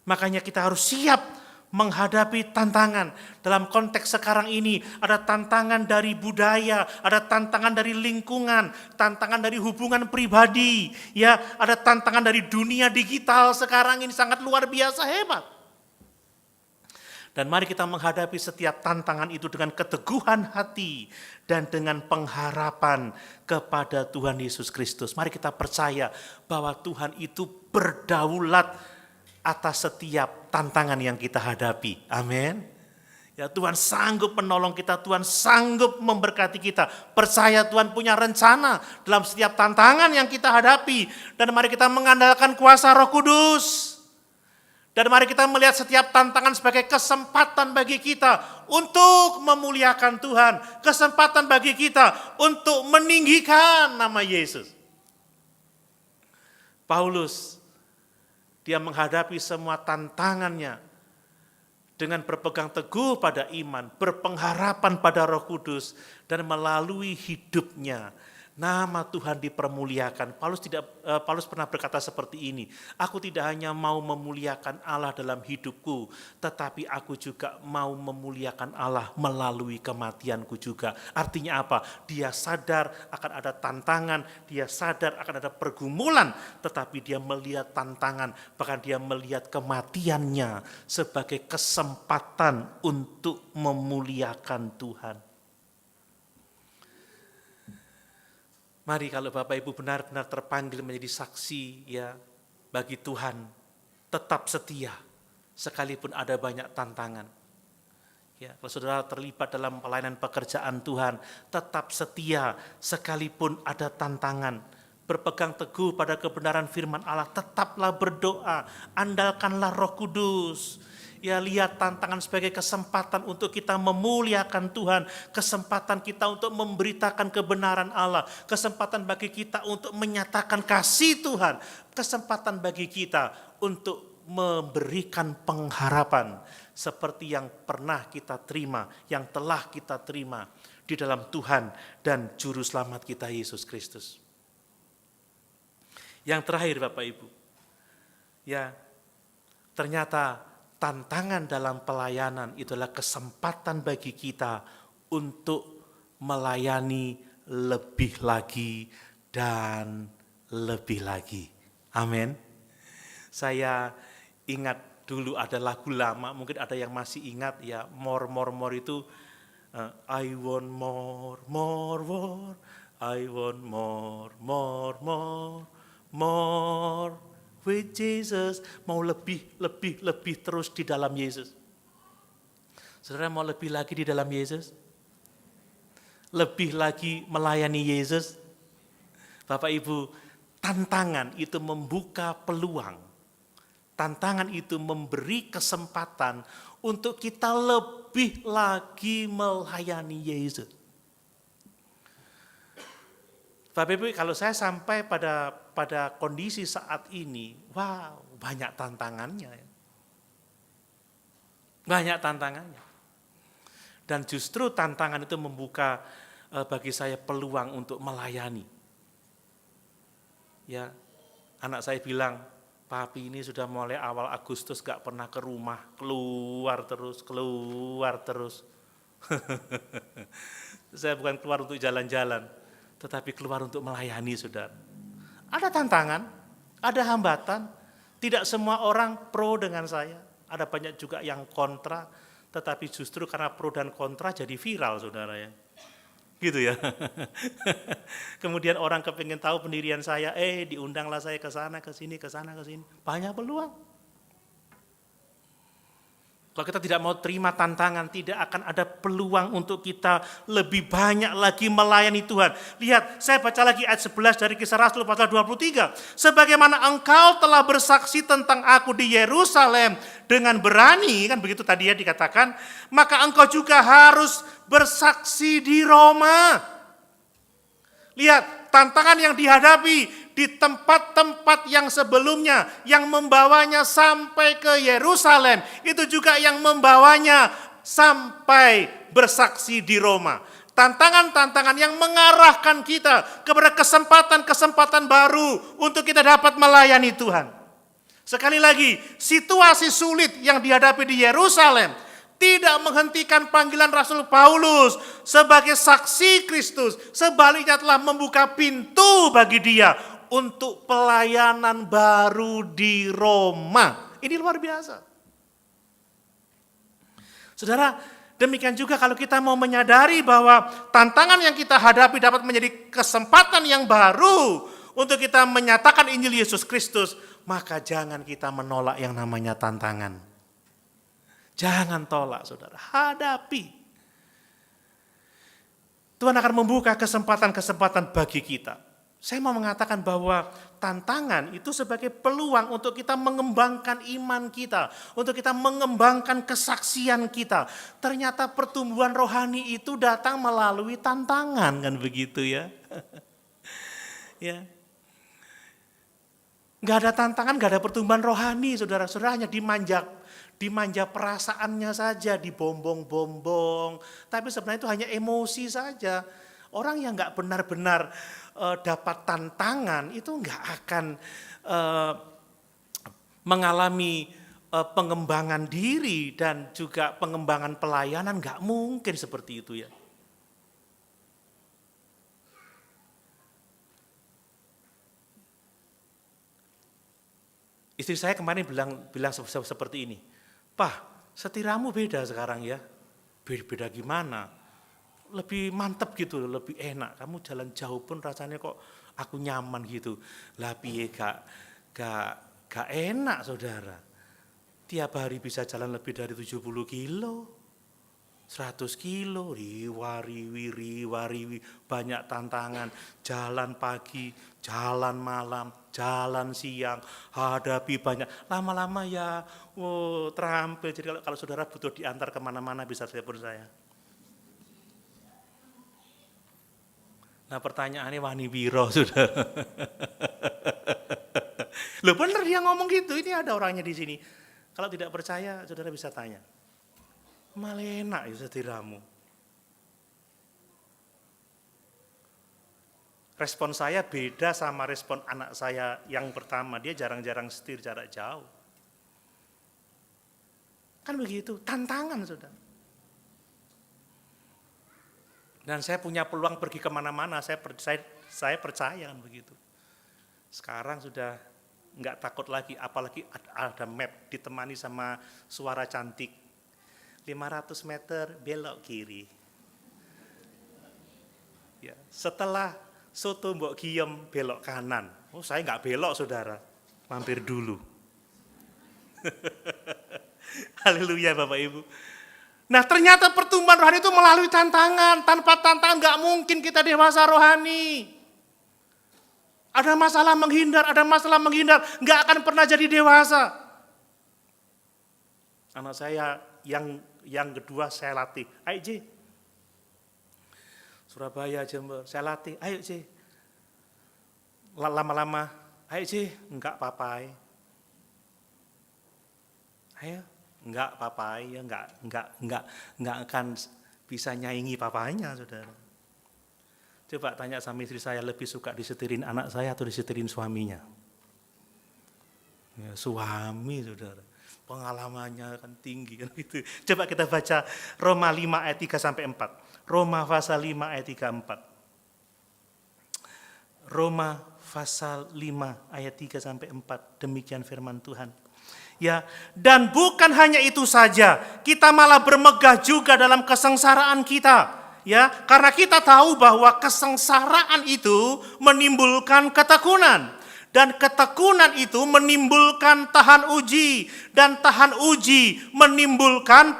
Makanya kita harus siap menghadapi tantangan. Dalam konteks sekarang ini ada tantangan dari budaya, ada tantangan dari lingkungan, tantangan dari hubungan pribadi, ya, ada tantangan dari dunia digital sekarang ini sangat luar biasa hebat. Dan mari kita menghadapi setiap tantangan itu dengan keteguhan hati dan dengan pengharapan kepada Tuhan Yesus Kristus. Mari kita percaya bahwa Tuhan itu berdaulat atas setiap tantangan yang kita hadapi. Amin. Ya, Tuhan sanggup menolong kita, Tuhan sanggup memberkati kita. Percaya Tuhan punya rencana dalam setiap tantangan yang kita hadapi. Dan mari kita mengandalkan kuasa Roh Kudus. Dan mari kita melihat setiap tantangan sebagai kesempatan bagi kita untuk memuliakan Tuhan. Kesempatan bagi kita untuk meninggikan nama Yesus. Paulus, dia menghadapi semua tantangannya dengan berpegang teguh pada iman, berpengharapan pada Roh Kudus, dan melalui hidupnya nama Tuhan dipermuliakan. Paulus pernah berkata seperti ini, aku tidak hanya mau memuliakan Allah dalam hidupku, tetapi aku juga mau memuliakan Allah melalui kematianku juga. Artinya apa? Dia sadar akan ada tantangan, dia sadar akan ada pergumulan, tetapi dia melihat tantangan, bahkan dia melihat kematiannya sebagai kesempatan untuk memuliakan Tuhan. Mari kalau Bapak Ibu benar-benar terpanggil menjadi saksi ya bagi Tuhan, tetap setia sekalipun ada banyak tantangan. Ya, kalau saudara terlibat dalam pelayanan pekerjaan Tuhan, tetap setia sekalipun ada tantangan. Berpegang teguh pada kebenaran firman Allah, tetaplah berdoa, andalkanlah Roh Kudus. Ya, lihat tantangan sebagai kesempatan untuk kita memuliakan Tuhan, kesempatan kita untuk memberitakan kebenaran Allah, kesempatan bagi kita untuk menyatakan kasih Tuhan, kesempatan bagi kita untuk memberikan pengharapan seperti yang pernah kita terima, yang telah kita terima di dalam Tuhan dan Juru Selamat kita Yesus Kristus. Yang terakhir Bapak Ibu, ya ternyata tantangan dalam pelayanan itulah kesempatan bagi kita untuk melayani lebih lagi dan lebih lagi. Amin. Saya ingat dulu ada lagu lama, mungkin ada yang masih ingat ya, more itu I want more, I want more with Jesus, mau lebih terus di dalam Yesus. Saudara mau lebih lagi di dalam Yesus? Lebih lagi melayani Yesus? Bapak Ibu, tantangan itu membuka peluang tantangan itu memberi kesempatan untuk kita lebih lagi melayani Yesus. Bapak Ibu, kalau saya sampai pada kondisi saat ini, wow, banyak tantangannya. Banyak tantangannya. Dan justru tantangan itu membuka bagi saya peluang untuk melayani. Ya, anak saya bilang, papi ini sudah mulai awal Agustus gak pernah ke rumah, keluar terus. Saya bukan keluar untuk jalan-jalan, tetapi keluar untuk melayani, saudara. Ada tantangan, ada hambatan, tidak semua orang pro dengan saya, ada banyak juga yang kontra, tetapi justru karena pro dan kontra jadi viral, saudara ya. Gitu ya. Kemudian orang kepingin tahu pendirian saya, diundanglah saya ke sana, ke sini, ke sana, ke sini. Banyak peluang. Kalau kita tidak mau terima tantangan, tidak akan ada peluang untuk kita lebih banyak lagi melayani Tuhan. Lihat, saya baca lagi ayat 11 dari Kisah Rasul pasal 23. Sebagaimana engkau telah bersaksi tentang aku di Yerusalem dengan berani, kan begitu tadi ya dikatakan, maka engkau juga harus bersaksi di Roma. Lihat, tantangan yang dihadapi di tempat-tempat yang sebelumnya, yang membawanya sampai ke Yerusalem, itu juga yang membawanya sampai bersaksi di Roma. Tantangan-tantangan yang mengarahkan kita kepada kesempatan-kesempatan baru untuk kita dapat melayani Tuhan. Sekali lagi, situasi sulit yang dihadapi di Yerusalem tidak menghentikan panggilan Rasul Paulus sebagai saksi Kristus. Sebaliknya telah membuka pintu bagi dia untuk pelayanan baru di Roma. Ini luar biasa. Saudara, demikian juga kalau kita mau menyadari bahwa tantangan yang kita hadapi dapat menjadi kesempatan yang baru untuk kita menyatakan Injil Yesus Kristus, maka jangan kita menolak yang namanya tantangan. Jangan tolak, saudara. Hadapi. Tuhan akan membuka kesempatan-kesempatan bagi kita. Saya mau mengatakan bahwa tantangan itu sebagai peluang untuk kita mengembangkan iman kita, untuk kita mengembangkan kesaksian kita. Ternyata pertumbuhan rohani itu datang melalui tantangan, kan begitu ya. Ya. Gak ada tantangan, gak ada pertumbuhan rohani, saudara-saudara, hanya dimanja perasaannya saja, dibombong-bombong. Tapi sebenarnya itu hanya emosi saja. Orang yang gak benar-benar dapat tantangan itu nggak akan mengalami pengembangan diri dan juga pengembangan pelayanan, nggak mungkin seperti itu ya. Istri saya kemarin bilang seperti ini, "Pak, setiramu beda sekarang ya." Beda gimana? Lebih mantep gitu, lebih enak. Kamu jalan jauh pun rasanya kok aku nyaman gitu. Lah piye gak enak, saudara. Tiap hari bisa jalan lebih dari 70 kilo, 100 kilo, riwari, banyak tantangan. Jalan pagi, jalan malam, jalan siang, hadapi banyak. Lama-lama ya, terampil. Jadi kalau saudara butuh diantar kemana-mana bisa telepon saya. Nah pertanyaannya wani biro sudah. Loh bener dia ngomong gitu, ini ada orangnya di sini. Kalau tidak percaya, saudara bisa tanya. Malah enak ya setiramu. Respon saya beda sama respon anak saya yang pertama. Dia jarang-jarang setir jarak jauh. Kan begitu, tantangan saudara. Dan saya punya peluang pergi kemana-mana, saya percaya kan begitu. Sekarang sudah nggak takut lagi, apalagi ada map ditemani sama suara cantik. 500 meter belok kiri. Ya, setelah soto Mbok Giem belok kanan. Oh saya nggak belok saudara, mampir dulu. Haleluya Bapak Ibu. Nah ternyata pertumbuhan rohani itu melalui tantangan. Tanpa tantangan gak mungkin kita dewasa rohani. Ada masalah menghindar, gak akan pernah jadi dewasa. Anak saya yang kedua saya latih. Ayo Ji, Surabaya, Jember, saya latih. Ayo Ji. Lama-lama, ayo Ji, enggak papai. Ayo, enggak papai, ya enggak akan bisa nyaingi papanya, saudara. Coba tanya sama istri saya, lebih suka disetirin anak saya atau disetirin suaminya? Ya, suami, saudara. Pengalamannya kan tinggi kan gitu. Coba kita baca Roma 5 ayat 3 sampai 4. Roma pasal 5 ayat 3 4. Roma pasal 5 ayat 3 sampai 4. Demikian firman Tuhan. Ya, dan bukan hanya itu saja, kita malah bermegah juga dalam kesengsaraan kita. Ya, karena kita tahu bahwa kesengsaraan itu menimbulkan ketekunan. Dan ketekunan itu menimbulkan tahan uji. Dan tahan uji menimbulkan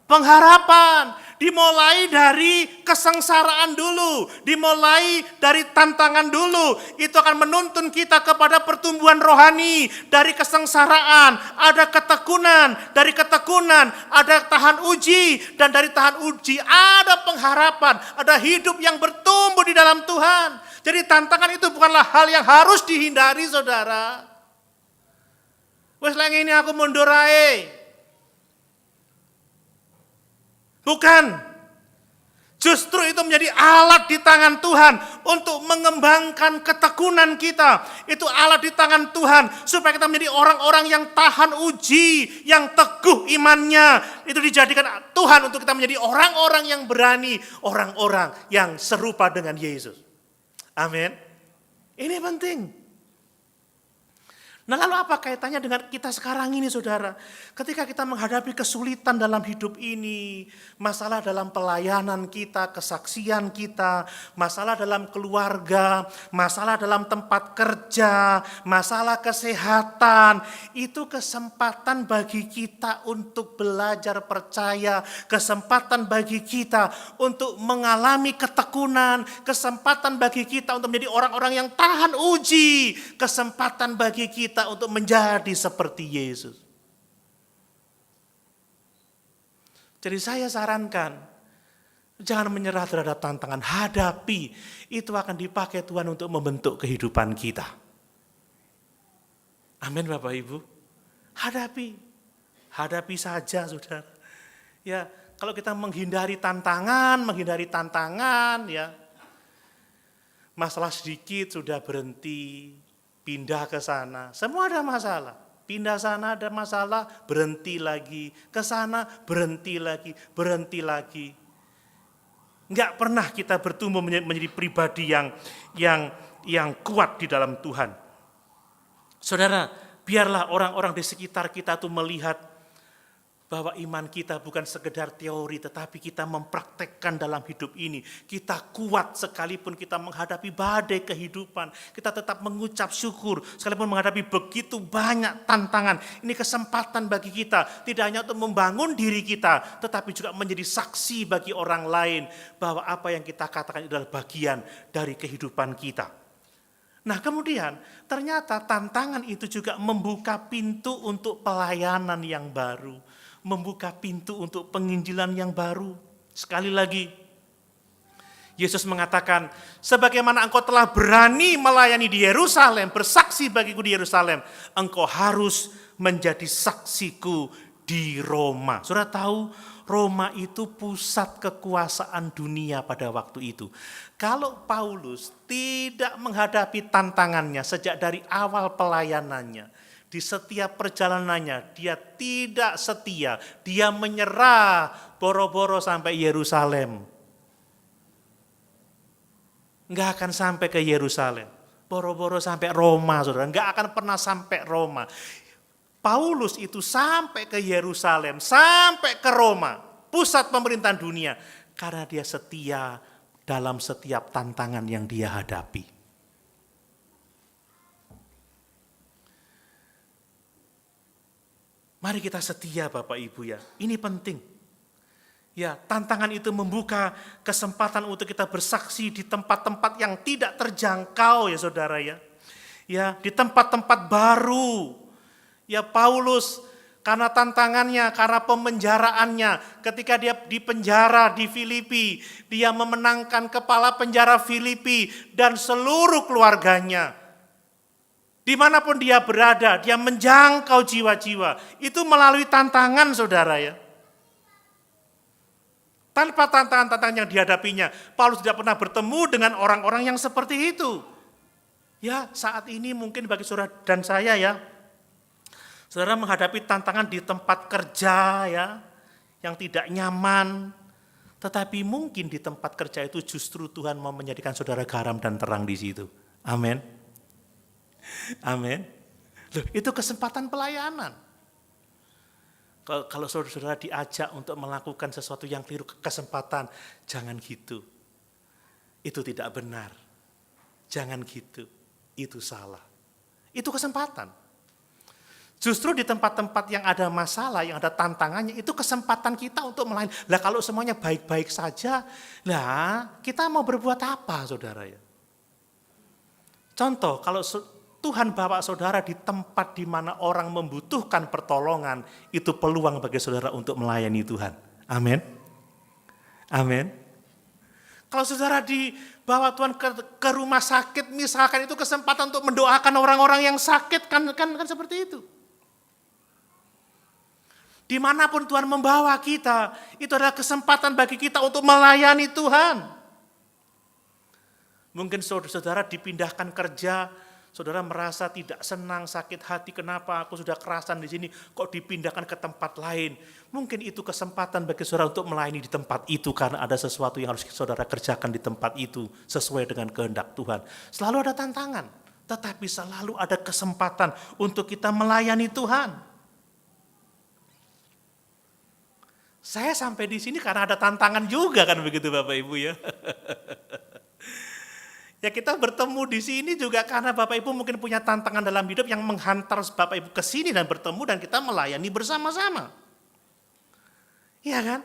pengharapan. Dimulai dari kesengsaraan dulu. Dimulai dari tantangan dulu. Itu akan menuntun kita kepada pertumbuhan rohani. Dari kesengsaraan ada ketekunan. Dari ketekunan ada tahan uji. Dan dari tahan uji ada pengharapan. Ada hidup yang bertumbuh di dalam Tuhan. Jadi tantangan itu bukanlah hal yang harus dihindari, saudara. Wes lagi ini aku mundur ae. Bukan. Justru itu menjadi alat di tangan Tuhan untuk mengembangkan ketekunan kita. Itu alat di tangan Tuhan supaya kita menjadi orang-orang yang tahan uji, yang teguh imannya. Itu dijadikan Tuhan untuk kita menjadi orang-orang yang berani, orang-orang yang serupa dengan Yesus. Amin. Ini penting. Nah lalu apa kaitannya dengan kita sekarang ini, saudara? Ketika kita menghadapi kesulitan dalam hidup ini, masalah dalam pelayanan kita, kesaksian kita, masalah dalam keluarga, masalah dalam tempat kerja, masalah kesehatan, itu kesempatan bagi kita untuk belajar percaya, kesempatan bagi kita untuk mengalami ketekunan, kesempatan bagi kita untuk menjadi orang-orang yang tahan uji, kesempatan bagi kita untuk menjadi seperti Yesus. Jadi saya sarankan, jangan menyerah terhadap tantangan, hadapi. Itu akan dipakai Tuhan untuk membentuk kehidupan kita. Amin Bapak Ibu. Hadapi saja, saudara. Ya, kalau kita menghindari tantangan, ya, masalah sedikit sudah berhenti, pindah ke sana, semua ada masalah. Pindah sana ada masalah, berhenti lagi. Ke sana berhenti lagi. Enggak pernah kita bertumbuh menjadi pribadi yang kuat di dalam Tuhan. Saudara, biarlah orang-orang di sekitar kita tuh melihat bahwa iman kita bukan sekedar teori, tetapi kita mempraktekkan dalam hidup ini. Kita kuat sekalipun kita menghadapi badai kehidupan. Kita tetap mengucap syukur sekalipun menghadapi begitu banyak tantangan. Ini kesempatan bagi kita, tidak hanya untuk membangun diri kita, tetapi juga menjadi saksi bagi orang lain bahwa apa yang kita katakan adalah bagian dari kehidupan kita. Nah kemudian ternyata tantangan itu juga membuka pintu untuk pelayanan yang baru. Membuka pintu untuk penginjilan yang baru. Sekali lagi, Yesus mengatakan, sebagaimana engkau telah berani melayani di Yerusalem, bersaksi bagiku di Yerusalem, engkau harus menjadi saksiku di Roma. Saudara tahu, Roma itu pusat kekuasaan dunia pada waktu itu. Kalau Paulus tidak menghadapi tantangannya sejak dari awal pelayanannya, di setiap perjalanannya dia tidak setia, dia menyerah boro-boro sampai Yerusalem. Enggak akan sampai ke Yerusalem, boro-boro sampai Roma, saudara, enggak akan pernah sampai Roma. Paulus itu sampai ke Yerusalem, sampai ke Roma, pusat pemerintahan dunia, karena dia setia dalam setiap tantangan yang dia hadapi. Mari kita setia Bapak Ibu ya, ini penting. Ya, tantangan itu membuka kesempatan untuk kita bersaksi di tempat-tempat yang tidak terjangkau ya saudara ya. Ya, di tempat-tempat baru. Ya Paulus karena tantangannya, karena pemenjaraannya. Ketika dia dipenjara di Filipi, dia memenangkan kepala penjara Filipi dan seluruh keluarganya. Dimanapun dia berada, dia menjangkau jiwa-jiwa. Itu melalui tantangan, saudara ya. Tanpa tantangan-tantangan yang dihadapinya, Paulus tidak pernah bertemu dengan orang-orang yang seperti itu. Ya, saat ini mungkin bagi saudara dan saya ya, saudara menghadapi tantangan di tempat kerja ya, yang tidak nyaman. Tetapi mungkin di tempat kerja itu justru Tuhan mau menjadikan saudara garam dan terang di situ. Amin. Amin. Loh, itu kesempatan pelayanan. Kalau saudara diajak untuk melakukan sesuatu yang keliru, kesempatan, jangan gitu. Itu tidak benar. Jangan gitu. Itu salah. Itu kesempatan. Justru di tempat-tempat yang ada masalah, yang ada tantangannya, itu kesempatan kita untuk melayani. Lah kalau semuanya baik-baik saja, lah kita mau berbuat apa, saudara ya? Contoh, kalau Tuhan bawa saudara di tempat di mana orang membutuhkan pertolongan, itu peluang bagi saudara untuk melayani Tuhan. Amin. Amin. Kalau saudara dibawa Tuhan ke rumah sakit, misalkan itu kesempatan untuk mendoakan orang-orang yang sakit, kan seperti itu. Dimanapun Tuhan membawa kita, itu adalah kesempatan bagi kita untuk melayani Tuhan. Mungkin saudara dipindahkan kerja, saudara merasa tidak senang, sakit hati, kenapa aku sudah kerasan di sini, kok dipindahkan ke tempat lain. Mungkin itu kesempatan bagi saudara untuk melayani di tempat itu, karena ada sesuatu yang harus saudara kerjakan di tempat itu, sesuai dengan kehendak Tuhan. Selalu ada tantangan, tetapi selalu ada kesempatan untuk kita melayani Tuhan. Saya sampai di sini karena ada tantangan juga, kan begitu Bapak Ibu ya. Ya kita bertemu di sini juga karena Bapak Ibu mungkin punya tantangan dalam hidup yang menghantar Bapak Ibu ke sini dan bertemu dan kita melayani bersama-sama. Iya kan?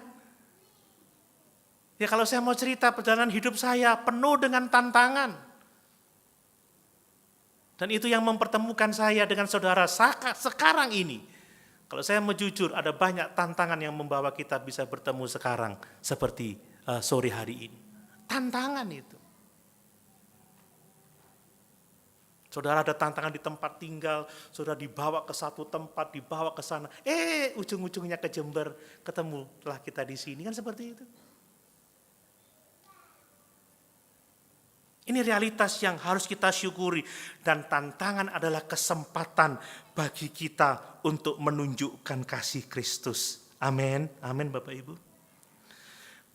Ya kalau saya mau cerita perjalanan hidup saya penuh dengan tantangan. Dan itu yang mempertemukan saya dengan saudara sekarang ini. Kalau saya mau jujur, ada banyak tantangan yang membawa kita bisa bertemu sekarang seperti sore hari ini. Tantangan itu. Saudara ada tantangan di tempat tinggal, saudara dibawa ke satu tempat, dibawa ke sana. Ujung-ujungnya ke Jember, ketemulah kita di sini, kan seperti itu. Ini realitas yang harus kita syukuri. Dan tantangan adalah kesempatan bagi kita untuk menunjukkan kasih Kristus. Amin, amin Bapak Ibu.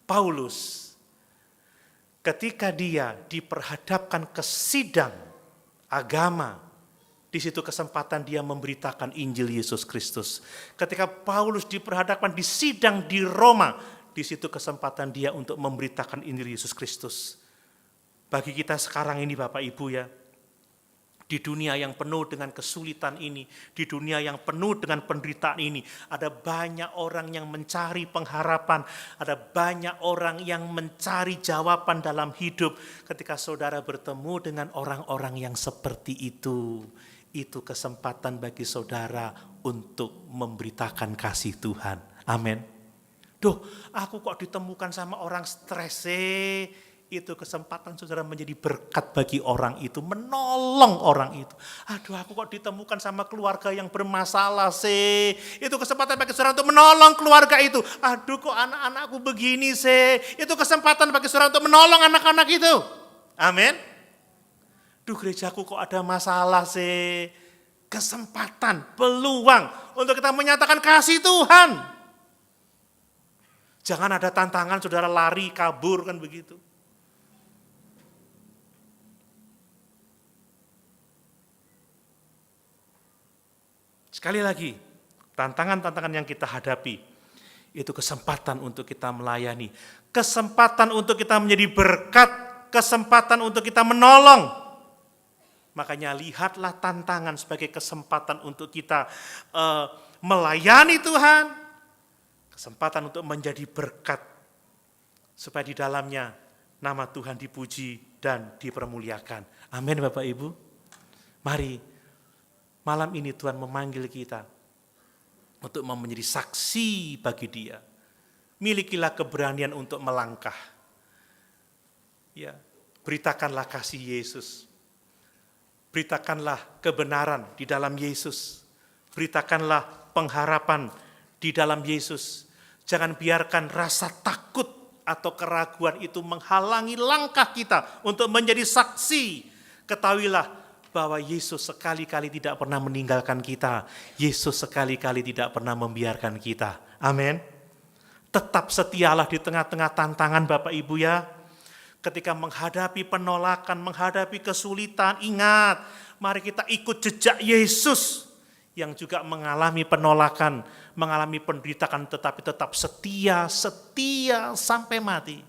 Paulus, ketika dia diperhadapkan ke sidang agama, di situ kesempatan dia memberitakan Injil Yesus Kristus. Ketika Paulus diperhadapkan di sidang di Roma, di situ kesempatan dia untuk memberitakan Injil Yesus Kristus. Bagi kita sekarang ini Bapak Ibu ya, di dunia yang penuh dengan kesulitan ini, di dunia yang penuh dengan penderitaan ini, ada banyak orang yang mencari pengharapan, ada banyak orang yang mencari jawaban dalam hidup. Ketika saudara bertemu dengan orang-orang yang seperti itu kesempatan bagi saudara untuk memberitakan kasih Tuhan. Amin. Duh, aku kok ditemukan sama orang stres itu kesempatan saudara menjadi berkat bagi orang itu, menolong orang itu. Aduh, aku kok ditemukan sama keluarga yang bermasalah itu kesempatan bagi saudara untuk menolong keluarga itu. Aduh, kok anak-anakku begini itu kesempatan bagi saudara untuk menolong anak-anak itu. Amin. Duh, gerejaku kok ada masalah kesempatan, peluang untuk kita menyatakan kasih Tuhan. Jangan ada tantangan saudara lari, kabur, kan begitu. Sekali lagi, tantangan-tantangan yang kita hadapi, itu kesempatan untuk kita melayani, kesempatan untuk kita menjadi berkat, kesempatan untuk kita menolong. Makanya lihatlah tantangan sebagai kesempatan untuk kita melayani Tuhan, kesempatan untuk menjadi berkat, supaya di dalamnya nama Tuhan dipuji dan dipermuliakan. Amin Bapak Ibu. Mari malam ini Tuhan memanggil kita untuk menjadi saksi bagi dia. Milikilah keberanian untuk melangkah. Ya, beritakanlah kasih Yesus. Beritakanlah kebenaran di dalam Yesus. Beritakanlah pengharapan di dalam Yesus. Jangan biarkan rasa takut atau keraguan itu menghalangi langkah kita untuk menjadi saksi. Ketahuilah bahwa Yesus sekali-kali tidak pernah meninggalkan kita. Yesus sekali-kali tidak pernah membiarkan kita. Amin. Tetap setialah di tengah-tengah tantangan Bapak Ibu ya. Ketika menghadapi penolakan, menghadapi kesulitan, ingat, mari kita ikut jejak Yesus yang juga mengalami penolakan, mengalami penderitaan, tetapi tetap setia sampai mati.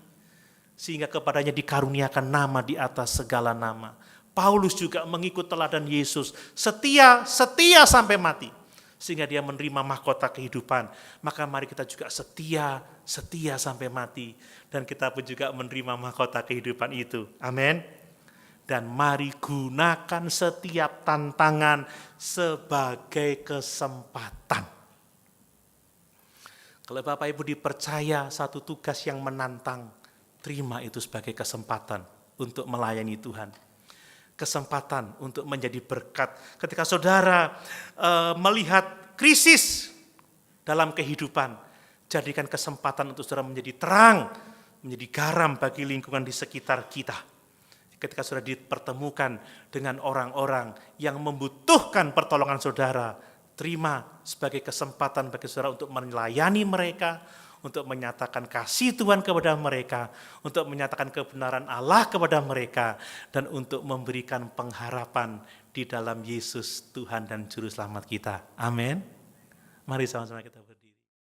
Sehingga kepadanya dikaruniakan nama di atas segala nama. Paulus juga mengikut teladan Yesus, setia sampai mati. Sehingga dia menerima mahkota kehidupan. Maka mari kita juga setia sampai mati. Dan kita pun juga menerima mahkota kehidupan itu. Amin. Dan mari gunakan setiap tantangan sebagai kesempatan. Kalau Bapak Ibu dipercaya satu tugas yang menantang, terima itu sebagai kesempatan untuk melayani Tuhan. Kesempatan untuk menjadi berkat. Ketika saudara melihat krisis dalam kehidupan, jadikan kesempatan untuk saudara menjadi terang, menjadi garam bagi lingkungan di sekitar kita. Ketika saudara dipertemukan dengan orang-orang yang membutuhkan pertolongan saudara, terima sebagai kesempatan bagi saudara untuk melayani mereka, untuk menyatakan kasih Tuhan kepada mereka, untuk menyatakan kebenaran Allah kepada mereka, dan untuk memberikan pengharapan di dalam Yesus Tuhan dan Juru Selamat kita. Amin. Mari sama-sama kita berdoa.